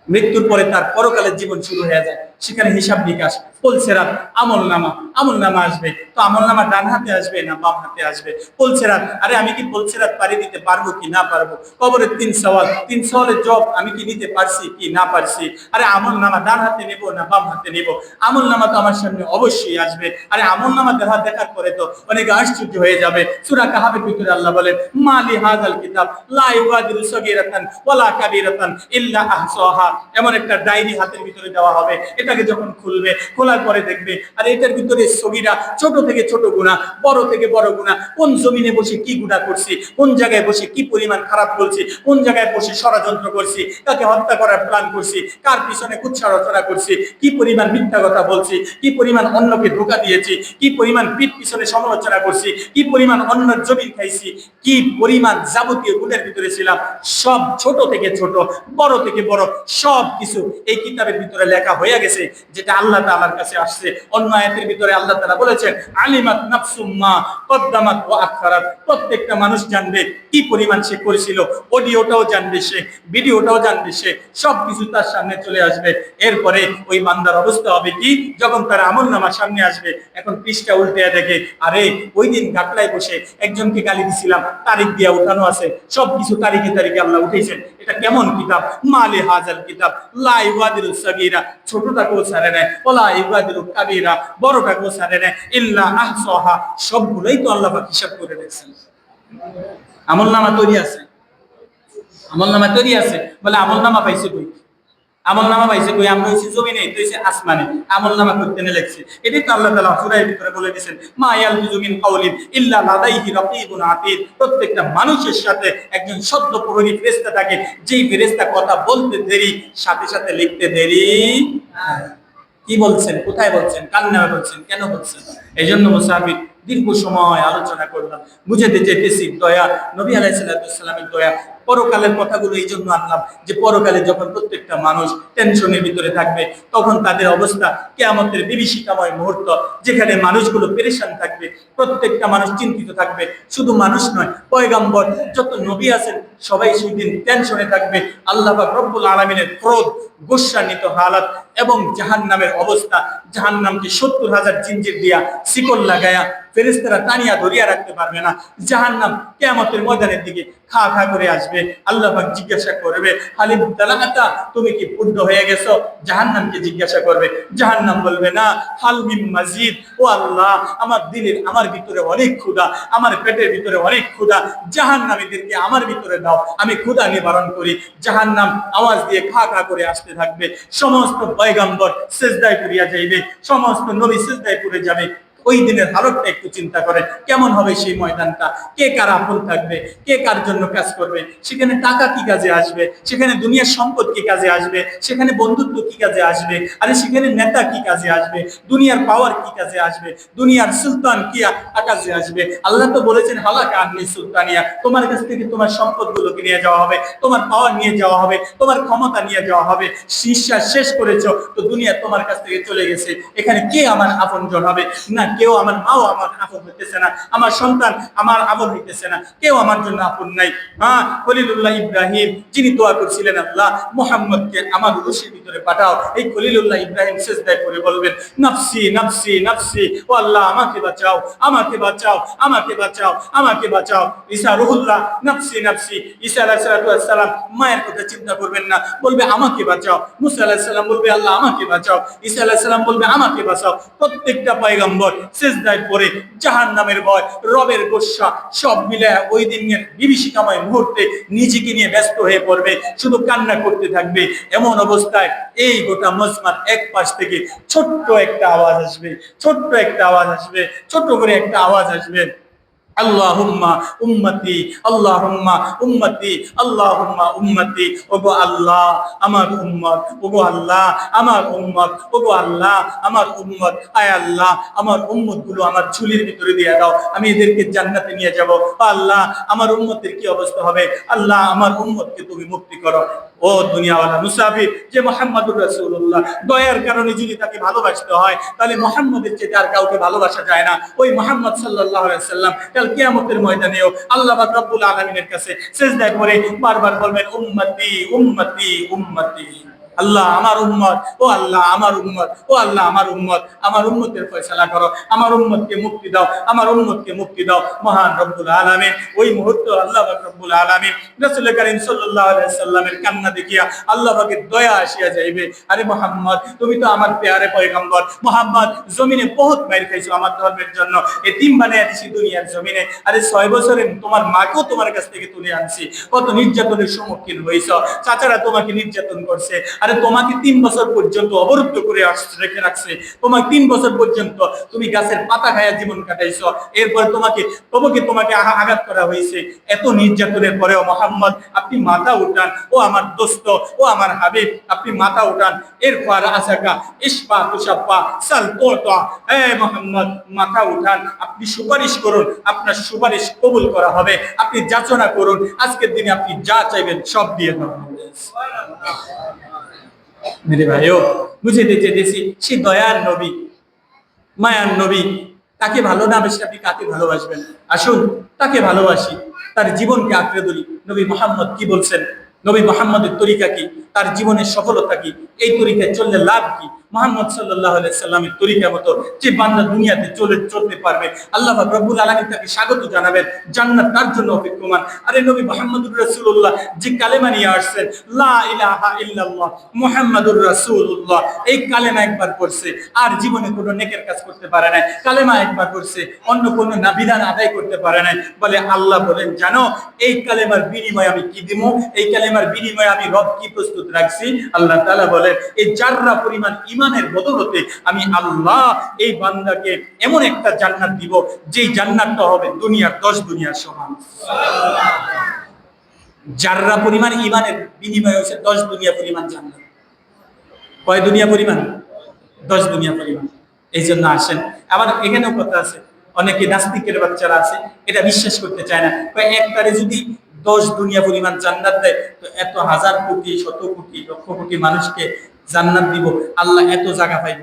মৃত্যুর পরে তার পরকালের জীবন শুরু হয়ে যায়। সেখানে হিসাব নিকাশ, পুলসেরাত, আমল নামা, আমল নামা আসবে। তো আমল নামা ডান হাতে আসবে না বাম হাতে আসবে? পুলসেরাত, আরে আমি কি পুলসেরাত পাড়ি দিতে পারবো কি না পারবো? কবরের তিন সওয়াল, তিন সওয়ালের জবাব আমি কি নিতে পারছি কি না পারছি? আরে আমল নামা ডান হাতে নেবো না বাম হাতে নেবো? আমল নামা তো আমার সামনে অবশ্যই আসবে। আরে আমল নামা দেখার পরে তো অনেক আশ্চর্য হয়ে যাবে। সূরা কাহাফের ভিতরে আল্লাহ বলেন, মালি হাযাল কিতাব লা ইউগাদিরু সগীরাতান ওয়ালা কাবীরাতান ইল্লা আহসাহা। এমন একটা ডায়েরি হাতের ভিতরে দেওয়া হবে, এটাকে যখন খুলবে, খোলার পরে দেখবে আর এটার ভিতরে সগীরা, ছোট থেকে ছোট গুনাহ, বড় থেকে বড় গুনাহ, কোন জমিনে বসে কি গুনাহ করছি, কোন জায়গায় বসে কি পরিমাণ খারাপ বলছি, কোন জায়গায় বসে ষড়যন্ত্র করছি, কাকে হত্যা করার প্ল্যান করছি, কার পিছনে কুৎসা রচনা করছি, কি পরিমাণ মিথ্যা কথা বলছি, কি পরিমাণ অন্যকে ধোঁকা দিয়েছি, কি পরিমাণ পিঠ পিছনে সমালোচনা করছি, কি পরিমাণ অন্যের জমিন খাইছি, কি পরিমাণ যাবতীয় গুণের ভিতরে ছিলাম, সব ছোট থেকে ছোট, বড় থেকে বড় সব কিছু এই কিতাবের ভিতরে লেখা হয়ে গেছে, যেটা আল্লাহ তাআলার কাছে আসছে। অন্য আয়াতের ভিতরে আল্লাহ তাআলা বলেছেন, আলিমাত নাফসুম মা কদ্দামাত ওয়া আখখারাত। প্রত্যেকটা মানুষ জানবে কি পরিমাণ সে করেছিল, অডিওটাও জানবে সে, ভিডিওটাও জানবে সে, সবকিছু তার সামনে চলে আসবে। এরপরে ওই বান্দার অবস্থা হবে কি, যখন তার আমলনামা সামনে আসবে, এখন পৃষ্ঠা উল্টে দেখে, আরে ওই দিন ঘাটলায় বসে একজনকে গালি দিছিলাম, তারিখ দিয়া উঠানো আছে, সবকিছু তারিখে তারিখে আল্লাহ উঠেছেন। এটা কেমন কিতাব? মালি হাযাল কিতাব লা ইউগাদিরু সগীরা, ছোটটাকেও ছাড়ে নেয়, ওয়ালা ইউগাদিরু কাবীরা, বড়টাকেও ছাড়ে নেয়, ইল্লা আহসাহা। সবগুলোই তো আল্লাহ পাক হিসাব করে রেখেছেন। আমলনামা তৈরি আছে, আমলনামা তৈরি আছে, বলে আমলনামা পাইছে কই? আমলনামা পাইছে কই? আমরা হইছি জমিনে, তো হইছে আসমানে। আমলনামা করতে নে লেখছে, এটাই তো আল্লাহ তাআলা সূরার ভিতরে বলে দিয়েছেন, মা ইয়ালফিযু মিন কাওলিন ইল্লা লাদাইহি রাকীবুন আতীদ। প্রত্যেকটা মানুষের সাথে একজন সদ্য প্রহরী ফেরেশতা থাকে, যেই ফেরেশতা কথা বলতে দেরি, সাথে সাথে লিখতে দেরি। কি বলছেন, কোথায় বলছেন, কার নামে বলছেন, কেন বলছেন? এই জন্য মুসাফির দীর্ঘ সময় আলোচনা করলাম, বুঝাতে চেয়েছি দয়া, নবী আলাইহিস সালামের দয়া। পরকালের কথাগুলো এই জন্য আনলাম যে পরকালে যখন প্রত্যেকটা মানুষ টেনশনের ভিতরে থাকবে, তখন তাদের অবস্থা কিয়ামতের বিভীষিকাময় মুহূর্ত, যেখানে মানুষগুলো পেরেশান থাকবে, প্রত্যেকটা মানুষ চিন্তিত থাকবে। শুধু মানুষ নয়, পয়গম্বর যত নবী আছেন সবাই সেই দিন টেনশনে থাকবে। আল্লাহ পাক রব্বুল আলামিনের ক্রোধ, গোস্বান্বিত হালাত এবং জাহান্নামের অবস্থা, জাহান্নামকে 70,000 জিনজির দিয়া শিকল লাগায়া ফেরেশতারা টানিয়া ধরিয়া রাখতে পারবে না। জাহান্নাম কিয়ামতের ময়দানের দিকে খা খা করে আসবে। আল্লাহ পাক জিজ্ঞাসা করবে, হালিম তালাতা, তুমি কি পূর্ণ হয়ে গেছো? জাহান্নামকে জিজ্ঞাসা করবে, জাহান্নাম বলবে, না, হাল মিন মাজিদ। ও আল্লাহ, আমার দিলের, আমার ভিতরে অনেক ক্ষুধা, আমার পেটের ভিতরে অনেক ক্ষুধা, জাহান্নামীদেরকে আমার ভিতরে দাও, আমি ক্ষুধা নিবারণ করি। জাহান্নাম আওয়াজ দিয়ে খা খা করে আসতে থাকবে। সমস্ত পয়গম্বর সিজদায় পড়িয়া যাইবে, সমস্ত নবী সিজদায় পড়ে যাবে। ওই দিনের হালতটা একটু চিন্তা করেন, কেমন হবে সেই ময়দানটা? কে কার আপন থাকবে, কে কার জন্য কাজ করবে? সেখানে টাকা কি কাজে আসবে? সেখানে দুনিয়ার সম্পদ কি কাজে আসবে? সেখানে বন্ধুত্ব কি কাজে আসবে? আরে সেখানে নেতা কি কাজে আসবে? দুনিয়ার পাওয়ার কি কাজে আসবে? দুনিয়ার সুলতান কি কাজে আসবে? আল্লাহ তো বলেছেন, হালাকা আননি সুলতানিয়া, তোমার কাছ থেকে তোমার সম্পদগুলোকে নিয়ে যাওয়া হবে, তোমার পাওয়ার নিয়ে যাওয়া হবে, তোমার ক্ষমতা নিয়ে যাওয়া হবে। নিঃশ্বাস শেষ করেছো তো দুনিয়া তোমার কাছ থেকে চলে গেছে। এখানে কে আমার আপনজন হবে? না, কেউ, আমার মাও আমার আপন হইতেছে না, আমার সন্তান আমার আপন হইতেছে না, কেউ আমার জন্য আপন নাই। হ্যাঁ, খলিলুল্লাহ ইব্রাহিম যিনি দোয়া করছিলেন, আল্লাহ মুহাম্মদকে আমার উরুসের ভিতরে পাঠাও, এই খলিলুল্লাহ ইব্রাহিম সিজদায় পড়ে বলবেন, নাফসি নাফসি নাফসি, ও আল্লাহ আমাকে বাঁচাও, আমাকে বাঁচাও, আমাকে বাঁচাও, আমাকে বাঁচাও। ঈসা রুহুল্লাহ, নাফসি নাফসি। ঈসা আলাইহিস সালাম মায়ের কথা চিন্তা করবেন না, বলবে আমাকে বাঁচাও। মুসা আলাইহিস সালাম বলবে, আল্লাহ আমাকে বাঁচাও। ঈসা আলাইহিস সালাম বলবে, আমাকে বাঁচাও। প্রত্যেকটা পয়গম্বর সিজদায় পড়ে জাহান্নামের ভয়, রবের গোসা সব মিলে ওই দিনের বিভীষিকাময় মুহূর্তে নিজেকে নিয়ে ব্যস্ত হয়ে পড়বে, শুধু কান্না করতে থাকবে। এমন অবস্থায় এই গোটা মজমার এক পাশ থেকে ছোট্ট একটা আওয়াজ আসবে, ছোট্ট একটা আওয়াজ আসবে, ছোট করে একটা আওয়াজ আসবে, আল্লাহুম্মা উম্মতি, আল্লাহুম্মা উম্মতি, আল্লাহুম্মা উম্মতি। ওগো আল্লাহ আমার উম্মত, ওগো আল্লাহ আমার উম্মত, ওগো আল্লাহ আমার উম্মত। আয় আল্লাহ, আমার উম্মত গুলো আমার ঝুলির ভিতরে দিয়ে দাও, আমি এদেরকে জান্নাতে নিয়ে যাব। আল্লাহ আমার উম্মতের কি অবস্থা হবে? আল্লাহ আমার উম্মতকে তুমি মুক্তি করো। ও দুনিয়াওয়ালা মুসাফির, যে মুহাম্মদুর রাসূলুল্লাহ দয়ার কারণে যদি তাকে ভালোবাসতে হয়, তাহলে মুহাম্মদের চেয়ে আর কাউকে ভালোবাসা যায় না। ওই মুহাম্মদ সাল্লাল্লাহু আলাইহি সাল্লাম কাল কিয়ামতের ময়দানেও আল্লাহ পাক রব্বুল আলামিনের কাছে সিজদা করে বারবার বলবেন উম্মতি উম্মতি উম্মতি। আল্লাহ আমার উম্মত, ও আল্লাহ আমার উম্মত, ও আল্লাহ আমার উম্মত, আমার উম্মতের ফয়সালা করো, আমার উম্মতকে মুক্তি দাও, আমার উম্মতকে মুক্তি দাও। মহান রব্বুল আলামিন ওই মুহূর্তে আল্লাহ পাক রব্বুল আলামিন রাসূল করিম সাল্লাল্লাহু আলাইহি সাল্লামের কান্না দেখিয়া আল্লাহ পাকের দয়া আসিয়া যাইবে। আরে মুহাম্মদ, তুমি তো আমার প্যারে পয়গম্বর। মুহাম্মদ, জমিনে বহুত মাইর খাইছো আমার ধর্মের জন্য, এতিম বানাইয়া দিছি দুনিয়ার জমিনে। আরে 6 বছরে তোমার মাকেও তোমার কাছ থেকে তুলে আনছি, কত নির্যাতনের সম্মুখীন হইছো, চাচারা তোমাকে নির্যাতন করছে। আরে তোমাকে 3 বছর পর্যন্ত অবরুদ্ধ করে রেখে রাখছে, তোমাকে 3 বছর পর্যন্ত তুমি গাছের পাতা খায়া জীবন কাটাইছো, এরপর তোমাকে আঘাত করা হয়েছে। এত নির্যাতনের পরেও মুহাম্মদ আপনি মাথা উঠান, ও আমার দোস্ত, ও আমার হাবিব, আপনি মাথা উঠান। এরপর আসাকা ইসপা তুষাপ্পা সাল তোতা, হে মুহাম্মদ মাথা উঠান, আপনি সুপারিশ করুন, আপনার সুপারিশ কবুল করা হবে। আপনি যাচনা করুন, আজকের দিনে আপনি যা চাইবেন সব দিয়ে দেওয়া হবে। মেরে ভাইও, বুঝাইতে চেয়েছি সে দয়ার নবী, মায়ার নবী, তাকে ভালো না বেশি আপনি কাকে ভালোবাসবেন? আসুন তাকে ভালোবাসি, তার জীবনকে আঁকড়ে ধরি। নবী মুহাম্মদ কি বলছেন, নবী মুহাম্মদের তরিকা কি, তার জীবনের সফলতা কি, এই তরিকায় চললে লাভ কি? মুহাম্মদ সাল্লাল্লাহু আলাইহি সাল্লামের তরিকা মতো যে বান্দা দুনিয়াতে চলতে পারবে, আল্লাহ পাক রব্বুল আলামিন তাকে স্বাগত জানাবেন, জান্নাত তার জন্য অপেক্ষমান। আরে নবী মুহাম্মদুর রাসূলুল্লাহ যে কালেমা নিয়ে আসছেন, লা ইলাহা ইল্লাল্লাহ মুহাম্মাদুর রাসূলুল্লাহ, এই কালেমা একবার পড়ছে আর জীবনে কোনো নেকের কাজ করতে পারে না, কালেমা একবার পড়ছে অন্য কোনো বিধান আদায় করতে পারে না। বলে আল্লাহ বলেন, জানো এই কালেমার বিনিময়ে আমি কি দিব? এই কালেমার বিনিময়ে আমি রব কি প্রস্তুত রাখছি? আল্লাহ তাআলা বলেন, এই জাররা পরিমাণ ঈমানের বদৌলতে আমি আল্লাহ এই বান্দাকে এমন একটা জান্নাত দিব, যেই জান্নাতটা হবে দুনিয়ার 10 দুনিয়ার সমান। জাররা পরিমাণ ঈমানের বিনিময়ে হচ্ছে 10 দুনিয়া পরিমাণ জান্নাত। কয় দুনিয়া পরিমাণ? 10 দুনিয়া পরিমাণ। এই জন্য আসেন, আবার এখানেও কথা আছে, অনেকে নাস্তিকের বাচ্চারা আছে, এটা বিশ্বাস করতে চায় না, একবারে যদি 10 দুনিয়া পরিমাণ জান্নাত দেয়, তো এত হাজার কোটি, শত কোটি, লক্ষ কোটি মানুষকে জান্নাত দিব, আল্লাহ এত জায়গা পাইব?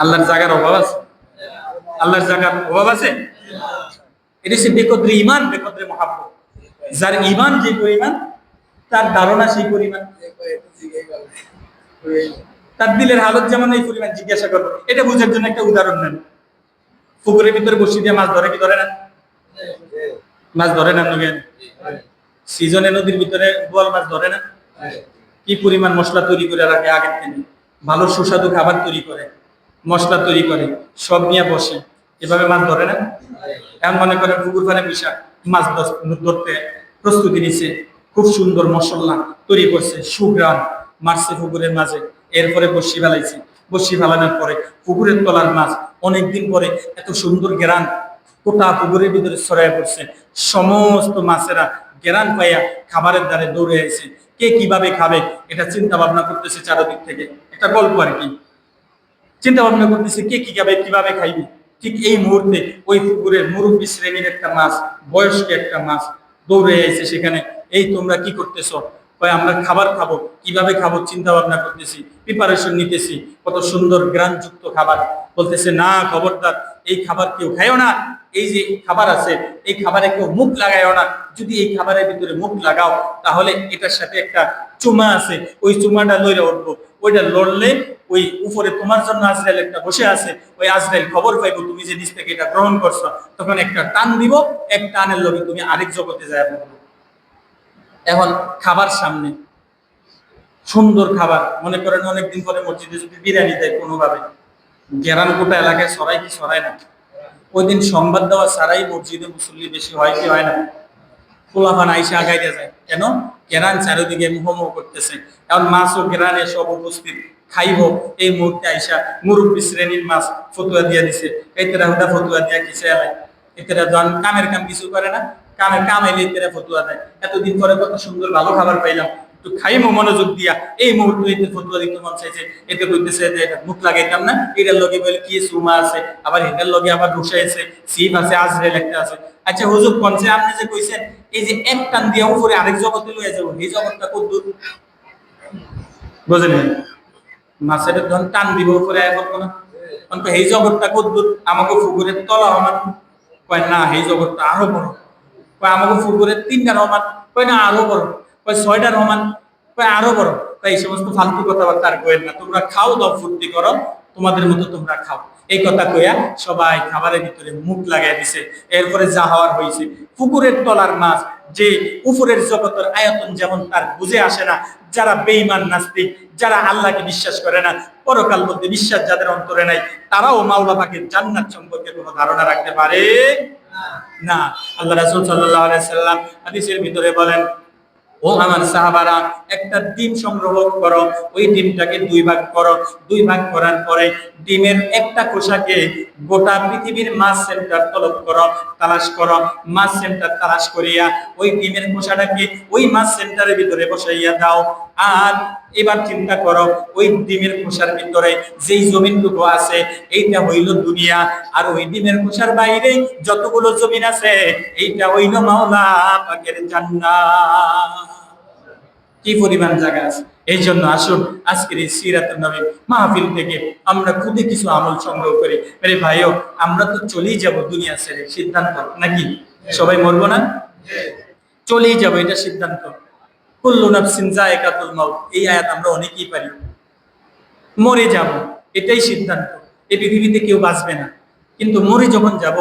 আল্লাহর জায়গার অভাব আছে? আল্লাহর জায়গার অভাব আছে? এটা হচ্ছে বেকদরে ঈমান, বেকদরে মহাব্বত। যার ঈমান যে পরিমাণ, তার ধারণা সেই পরিমাণ, তার দিলের হালত যেমন এই পরিমাণ জিজ্ঞাসা করবো। এটা বুঝার জন্য একটা উদাহরণ নেন। পুকুরের ভিতরে বসি দিয়ে মাছ ধরে কি ধরে না? মাছ ধরে না? সিজনে নদীর ভিতরে বোয়াল মাছ ধরে না? কি পরিমাণ মশলা তৈরি করে রাখে আগের থেকে, ভালো সুস্বাদু খাবার তৈরি করে, মশলা তৈরি করে, সব নিয়ে বসে, এভাবে মাছ ধরে না? এমন মনে করে পুকুর পাড়ে মিশা মাছ ধরতে প্রস্তুতি নিচ্ছে, খুব সুন্দর মশলা তৈরি করছে, সুগ্রাম মারছে পুকুরের মাঝে, এরপরে বসি ফেলাইছে, বসি ফেলানোর পরে পুকুরের তলার মাছ অনেকদিন পরে এত সুন্দর গ্রান গোটা পুকুরের ভিতরে ছড়াইয়া পড়ছে। সমস্ত মাছেরা গ্রান পাইয়া খাবারের দ্বারে দৌড়ে আছে। কে কিভাবে খাবে এটা চিন্তা ভাবনা করতেছে চারদিক থেকে, একটা গল্প আর কি, চিন্তা ভাবনা করতেছে কে কি খাবে, কিভাবে খাইবে। ঠিক এই মুহূর্তে ওই পুকুরের মুরব্বী শ্রেণীর একটা মাছ, বয়স্ক একটা মাছ দৌড়ে আছে সেখানে। এই তোমরা কি করতেছো? আমরা খাবার খাবো, কিভাবে খাবো চিন্তা ভাবনা করতেছি, প্রিপারেশন নিতেছি, কত সুন্দর গ্রানযুক্ত খাবার। বলতেছে না, খবরদার, এই খাবার কেউ খায়ও না, এই যে খাবার আছে এই খাবারে কেউ মুখ লাগায়ও না। যদি এই খাবারের ভিতরে মুখ লাগাও তাহলে এটার সাথে একটা চুমা আছে, ওই চুমাটা লইরে উঠবো, ওইটা লড়লে ওই উপরে তোমার জন্য আজরাইল একটা বসে আছে, ওই আজরাইল খবর পাইবো তুমি যে নিজ থেকে এটা গ্রহণ করছো, তখন একটা টান দিব, এক টানের লগে তুমি আরেক জগতে যায় পড়বো। এখন খাবার সামনে, সুন্দর খাবার, মনে করেন অনেকদিন পরে মসজিদে যদি বিরিয়ানি দেয় কোনোভাবে, গেরান কোটা এলাকায় সরাই কি সরাই না? ওই দিন সংবাদ দেওয়া ছাড়াই মসজিদে মুসল্লি বেশি হয় কি হয় না? পোলাপান আইসা আগাইয়া যায়, কেন? গেরান চারিদিকে মুহমুহ করতেছে। এখন মাছ ও গেরানে সব উপস্থিত, খাইব। এই মুহূর্তে আইসা মুরব্বী শ্রেণীর মাছ ফতুয়া দিয়া দিছে, এতেরা হুদা ফতুয়া দিয়া কিসে এলাই, এতেরা কামের কাম কিছু করে না, কামের কাম এলে এতেরা ফতুয়া দেয়। এতদিন পরে কত সুন্দর ভালো খাবার পাইলাম, একটু খাইমো মনোযোগ দিয়া, এই মুহূর্তে এতে ফতুয়া দিতে মন চাইছে, এতে কইতেছে যে এটা মুখ লাগাইতাম না, এটার লগে বলে কি সুমা আছে, আবার এটার লগে আবার বসাইছে, সিপ আছে, আজরাইল একটা আছে। আচ্ছা হুজুর কোনছে আপনি যে কইছেন এই যে এক টান দিয়ে উপরে আরেক জগতে লয়ে যাবো, এই জগৎটা কত দূর বুঝলেন? মাছের ধন টান দিব উপরে এখন না, অন্ত এই জগৎটা কত দূর? আমাকে পুকুরের তলা সমান, কয় না এই জগৎটা আরো বড়। কয় আমাকে পুকুরের 3টা সমান, কয় না আরো বড়। কয় 6টা সমান, কয় আরো বড়। তাই এই সমস্ত ফালতু কথাবার্তা আর কয়েন না, তোমরা খাও দাও ফুর্তি করো, তোমাদের মতো তোমরা খাও। এই কথা কইয়া সবাই খাবারের ভিতরে মুখ লাগাই দিছে। এরপরে যা হওয়ার হয়েছে, পুকুরের তলার মাছ যে উপরের জগতের আয়তন যেমন তার বুঝে আসে না, যারা বেঈমান নাস্তিক, যারা আল্লাহকে বিশ্বাস করে না, পরকাল বলতে বিশ্বাস যাদের অন্তরে নাই, তারাও মাওলা পাকের জান্নাত সম্পর্কে কোনো ধারণা রাখতে পারে না। আল্লাহ রাসূল সাল্লাল্লাহু আলাইহি সাল্লাম হাদিসের ভিতরে বলেন, ও আমার সাহাবারা, একটা ডিম সংগ্রহ করো, ওই ডিমটাকে 2 ভাগ করো, 2 ভাগ করার পরে ডিমের একটা খোসাকে গোটা পৃথিবীর মাছ সেন্টার তলব করো, তালাশ করো। মাছ সেন্টার তালাশ করিয়া ওই ডিমের খোসাটাকে ওই মাছ সেন্টারের ভিতরে বসাইয়া দাও। আর এবার চিন্তা করো, ওই ডিমের খোসার ভিতরে যেই জমিনটুকু আছে এইটা হইল দুনিয়া, আর ওই ডিমের খোসার বাইরে যতগুলো জমিন আছে এইটা হইল মাওলা পাকের জান্নাত। কি পরিমাণ জায়গা আছে! এই জন্য আসুন আজকের এই সিরাতুন নবী মাহফিল থেকে আমরা খুবই কিছু আমল সংগ্রহ করি। আরে ভাইও, আমরা তো চলেই যাব দুনিয়া ছেড়ে, সিদ্ধান্ত নাকি? সবাই মরবো না? চলেই যাব, এটা সিদ্ধান্ত। কুল্লু নাফসিন যায়কাতুল মাউত, এই আয়াত আমরা অনেকেই পারি। মরে যাব, এটাই সিদ্ধান্ত। এই পৃথিবীতে কেউ বাঁচবে না, কিন্তু মরে যখন যাব,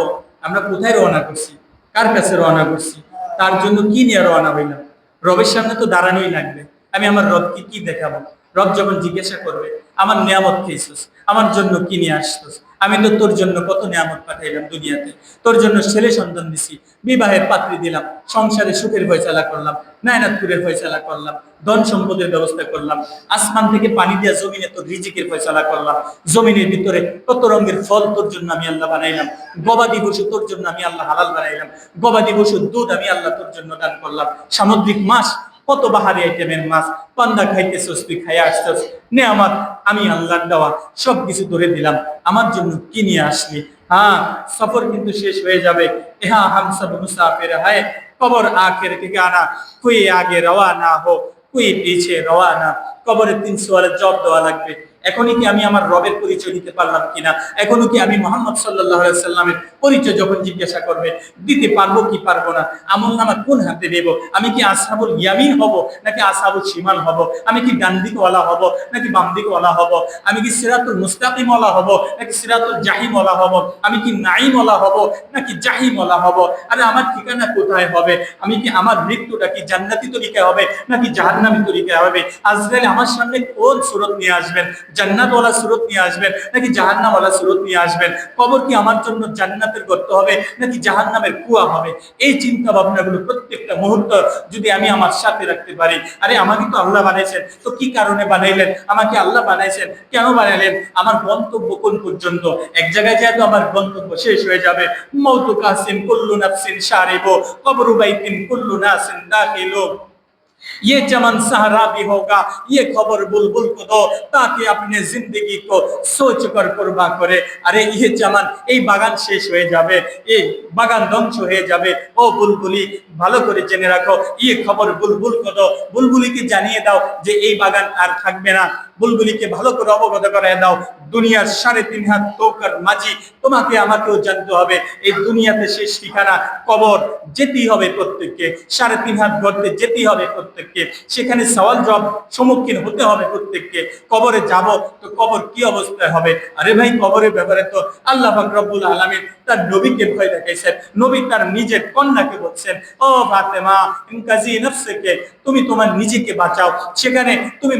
আমরা কোথায় রওনা করছি, কার কাছে রওনা করছি, তার জন্য কি নিয়ে রওনা হইলাম? রবের সামনে তো দাঁড়ানোই লাগবে। আমি আমার রবকে কি দেখাবো? রব যখন জিজ্ঞাসা করবে, আমার নিয়ামত খেয়েছিস, আমার জন্য কি নিয়ে আসছিস? আমি তো তোর জন্য কত নিয়ামত পাঠাইলাম দুনিয়াতে, তোর জন্য ছেলে সন্তান দিছি, বিবাহের পাত্রী দিলাম, সংসারে সুখের ফয়সালা করলাম, নায়নাতপুরের ফয়সালা করলাম, ধন সম্পদের ব্যবস্থা করলাম, আসমান থেকে পানি দিয়া জমিনে তোর রিজিকের ফয়সালা করলাম, জমিনের ভিতরে কত রঙের ফল তোর জন্য আমি আল্লাহ বানাইলাম, গবাদি পশু তোর জন্য আমি আল্লাহ হালাল বানাইলাম, গবাদি পশুর দুধ আমি আল্লাহ তোর জন্য দান করলাম, সামুদ্রিক মাছ, কত বাহারি আইটেমের মাছ, পান্ডা খাইতেছস, তুই খাইয়া আসছস, নেয়ামত আমি আল্লাহর দেওয়া সবকিছু ধরে দিলাম, আমার জন্য কি নিয়ে আসলি? হ্যাঁ, সফর কিন্তু শেষ হয়ে যাবে। হ্যাঁ, হাম সব মুসাফির হ্যায়, কবর আখের ঠিকানা, কোই আগে রওয়ানা হো, কোই পিছে রওয়ানা। কবরের 3 সওয়ালের জবাব দেওয়া লাগবে। এখনই কি আমি আমার রবের পরিচয় দিতে পারলাম কিনা? এখনো কি আমি মুহাম্মদ সাল্লাল্লাহু আলাইহি সাল্লামের পরিচয় যখন জিজ্ঞাসা করবে, দিতে পারবো কি পারবো না? আমলনামা কোন হাতে দেব? আমি কি আসহাবুল ইয়ামিন হব নাকি আসহাবুল শিমাল হব? আমি কি ডান দিকওয়ালা হব নাকি বাম দিকওয়ালা হব? আমি কি সিরাতুল মুস্তাকিমওয়ালা হব নাকি সিরাতুল জাহিমওয়ালা হব? আমি কি নাঈমওয়ালা হব নাকি জাহিমওয়ালা হব? আরে আমার ঠিকানা কোথায় হবে? আমি কি আমার মৃত্যুটা কি জান্নাতি তরিকায় হবে নাকি জাহান্নামী তরিকায় হবে? আজরাইল আমার সামনে কোন সুরত নিয়ে আসবেন? জান্নাতওয়ালা সুরত নিয়ে আসবেন নাকি জাহান্নামওয়ালা সুরত নিয়ে আসবেন? কবর কি আমার জন্য জান্নাতের গর্ত হবে নাকি জাহান্নামের কুয়া হবে? এই চিন্তা ভাবনাগুলো প্রত্যেকটা মুহূর্ত যদি আমি আমার সাথে রাখতে পারি, আরে আমাকে তো আল্লাহ বানাইছেন, তো কি কারণে বানাইলেন? আমাকে আল্লাহ বানাইছেন, কেন বানাইলেন? আমার গন্তব্য কোন পর্যন্ত? এক জায়গায় যেহেতু আমার গন্তব্য শেষ হয়ে যাবে, মৌতু কাসিম কুল্লু নাফসিন শারিবু, কবরু বাইতিন কুল্লু নাসিন দাখিলু। ये चमन सहरा भी होगा, ये खबर बुलबुल को दो ताकि अपने जिंदगी को सोच कर कुर्बा करे। अरे ये चमन, এই বাগান শেষ হয়ে যাবে, এই বাগান ধ্বংস হয়ে যাবে। ও বুলবুলি, ভালো করে জেনে রাখো, ये खबर बुलबुल को दो, বুলবুলিকে জানিয়ে দাও যে এই বাগান আর থাকবে না। বুলবুলিকে ভালো করে অবগত করায় দাও, দুনিয়ার 3.5 হাত তোকার মাঝি, তোমাকে আমাকেও জানতে হবে এই দুনিয়াতে শেষ ঠিকানা কবর, যেতেই হবে প্রত্যেককে। 3.5 হাত গর্তে যেতেই হবে প্রত্যেককে, সেখানে সওয়াল জবাব সম্মুখীন হতে হবে প্রত্যেককে। কবরে যাব তো কবর কি অবস্থায় হবে? আরে ভাই, কবরের ব্যাপারে তো আল্লাহ পাক রব্বুল আলামিন তার নবীকে ভয় দেখাইছেন। নবী তার নিজের কন্যাকে বলছেন, ও ফাতেমা ইনকাজি নফসকে, তুমি তোমার নিজেকে বাঁচাও। সেখানে তুমি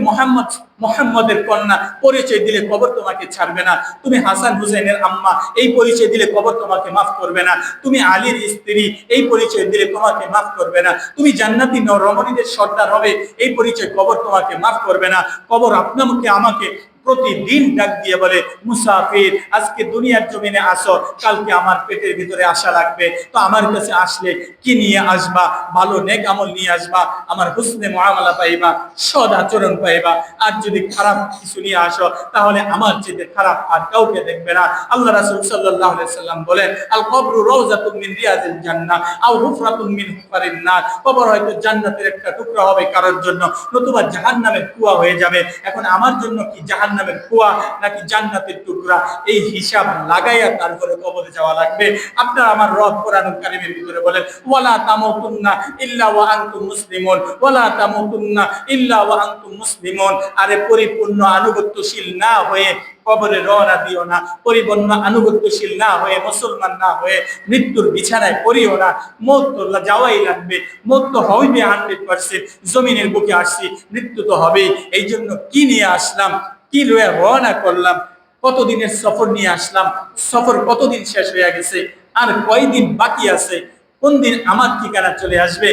মুহাম্মদের কন্যা পরিচয় দিলে কবর তোমাকে ছাড়বে না। তুমি হাসান হুসাইনের আম্মা, এই পরিচয় দিলে কবর তোমাকে মাফ করবে না। তুমি আলীর স্ত্রী, এই পরিচয় দিলে তোমাকে মাফ করবে না। তুমি জান্নাতি রমণীদের সর্দার হবে, এই পরিচয় কবর তোমাকে মাফ করবে না। কবর আপনাকে আমাকে প্রতিদিন ডাক দিয়ে বলে, মুসাফির আজকে দুনিয়ার জমিনে আসো, কালকে আমার পেটের ভিতরে আশা লাগবে, তো আমার কাছে আসলে কি নিয়ে আসবা? ভালো নেক আমল নিয়ে আসবা, আমার হুসনে মুআমালা পাইবা, সদ আচরণ পাইবা। আর যদি খারাপ কিছু নিয়ে আসো তাহলে আমার চেয়ে খারাপ আর কাউকে দেখবে না। আল্লাহ রাসূল সাল্লাল্লাহু আলাইহি সাল্লাম বলেন, আল কবরু রাউযাতুম মিন রিয়াজিল জান্নাহ আও হুফরাতুম মিন হুফারিন নার। কবর হয়তো জান্নাতের একটা টুকরা হবে কারোর জন্য, নতুবা জাহান্নামের কুয়া হয়ে যাবে। এখন আমার জন্য কি জাহান্নামের কুয়া নাকি জান্নাতের টুকরা? এই হিসাব লাগাইয়া তারপরে কবরে যাওয়া লাগবে। আপনার আমার রব কোরআনুল কারীমের ভিতরে বলেন, ওয়ালা তামুতুন্না ইল্লা ওয়া আনতুম মুসলিমুন, ওয়ালা তামুতুন্না ইল্লা ওয়া আনতুম মুসলিমুন। আরে পরিপূর্ণ আনুগত্যশীল না হয়ে কবরে রওনা দিও না, পরিপূর্ণ আনুগত্যশীল না হয়ে, মুসলমান না হয়ে মৃত্যুর বিছানায় পড়িও না। মওত তো যাওয়াই লাগবে, মওত তো হইবে 100%। জমিনের বুকে আসছি, মৃত্যু তো হবেই। এই জন্য কি নিয়ে আসলাম, কি লয়ে রওনা করলাম, কতদিনের সফর নিয়ে আসলাম, সফর কতদিন শেষ হয়ে গেছে, আর কয়দিন বাকি আছে, কোন দিন আমার ঠিকানা চলে আসবে,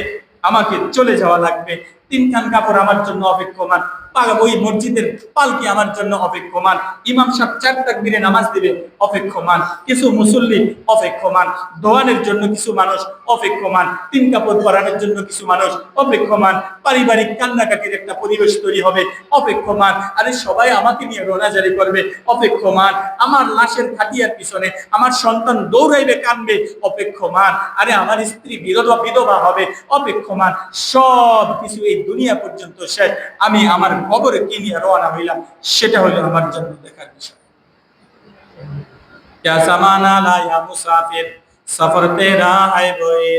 আমাকে চলে যাওয়া লাগবে। 3 খান কাপড় আমার জন্য অপেক্ষমান, ওই মসজিদের পালকি আমার জন্য অপেক্ষমান, ইমাম সাহেব 4 তাকবীরে নামাজ দিবে অপেক্ষমান, কিছু মুসল্লি অপেক্ষমান, দোয়ানের জন্য কিছু মানুষ অপেক্ষমান, 3 কাপড় পরানোর জন্য কিছু মানুষ অপেক্ষমান, পারিবারিক কান্নাকাটির একটা পরিবেশ তৈরি হবে অপেক্ষমান। আরে সবাই আমাকে নিয়ে রোনাজারি করবে অপেক্ষমান, আমার লাশের খাটিয়ার পিছনে আমার সন্তান দৌড়াইবে কানবে অপেক্ষমান, আরে আমার স্ত্রী বিধবা হবে অপেক্ষমান। সব কিছু এই দুনিয়া পর্যন্ত শেষ, আমি আমার কবরে কি নিয়ে রওনা হইলাম সেটা হলো আমার জন্য দেখার বিষয়। क्या ज़माना लाया मुसाफिर सफर तेरा है बोए,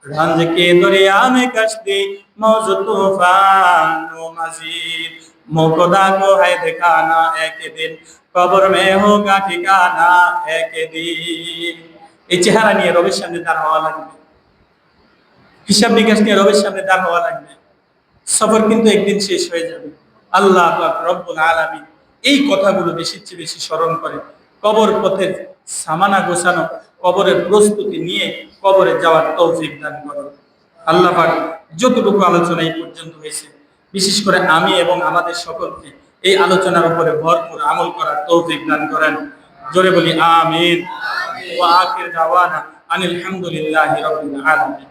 रंज के दरिया में कश्ती मौज तूफान व मजीद, मुकदा को है दिखाना एक दिन कब्र में होगा ठिकाना एक दिन। এই চেহারা নিয়ে রবের সামনে দাঁড় হওয়া লাগবে, হিসাব নিকাশ নিয়ে রবের সামনে দাঁড় হওয়া লাগবে। সফর কিন্তু একদিন শেষ হয়ে যাবে। আল্লাহ পাক রব্বুল আলামিন এই কথাগুলো বেশি চেয়ে বেশি স্মরণ করে কবর পথের সামানা গোছানো, কবরের প্রস্তুতি নিয়ে কবরে যাওয়ার তৌফিক দান করুন। আল্লাহ পাক যতটুকু আলোচনা এই পর্যন্ত হয়েছে, বিশেষ করে আমি এবং আমাদের সকলকে এই আলোচনার উপরে ভরপুর আমল করার তৌফিক দান করেন। জোরে বলি আমিন। ওয়া আখির দাওয়ানা আনিল হামদুলিল্লাহি রাব্বিল আলামিন।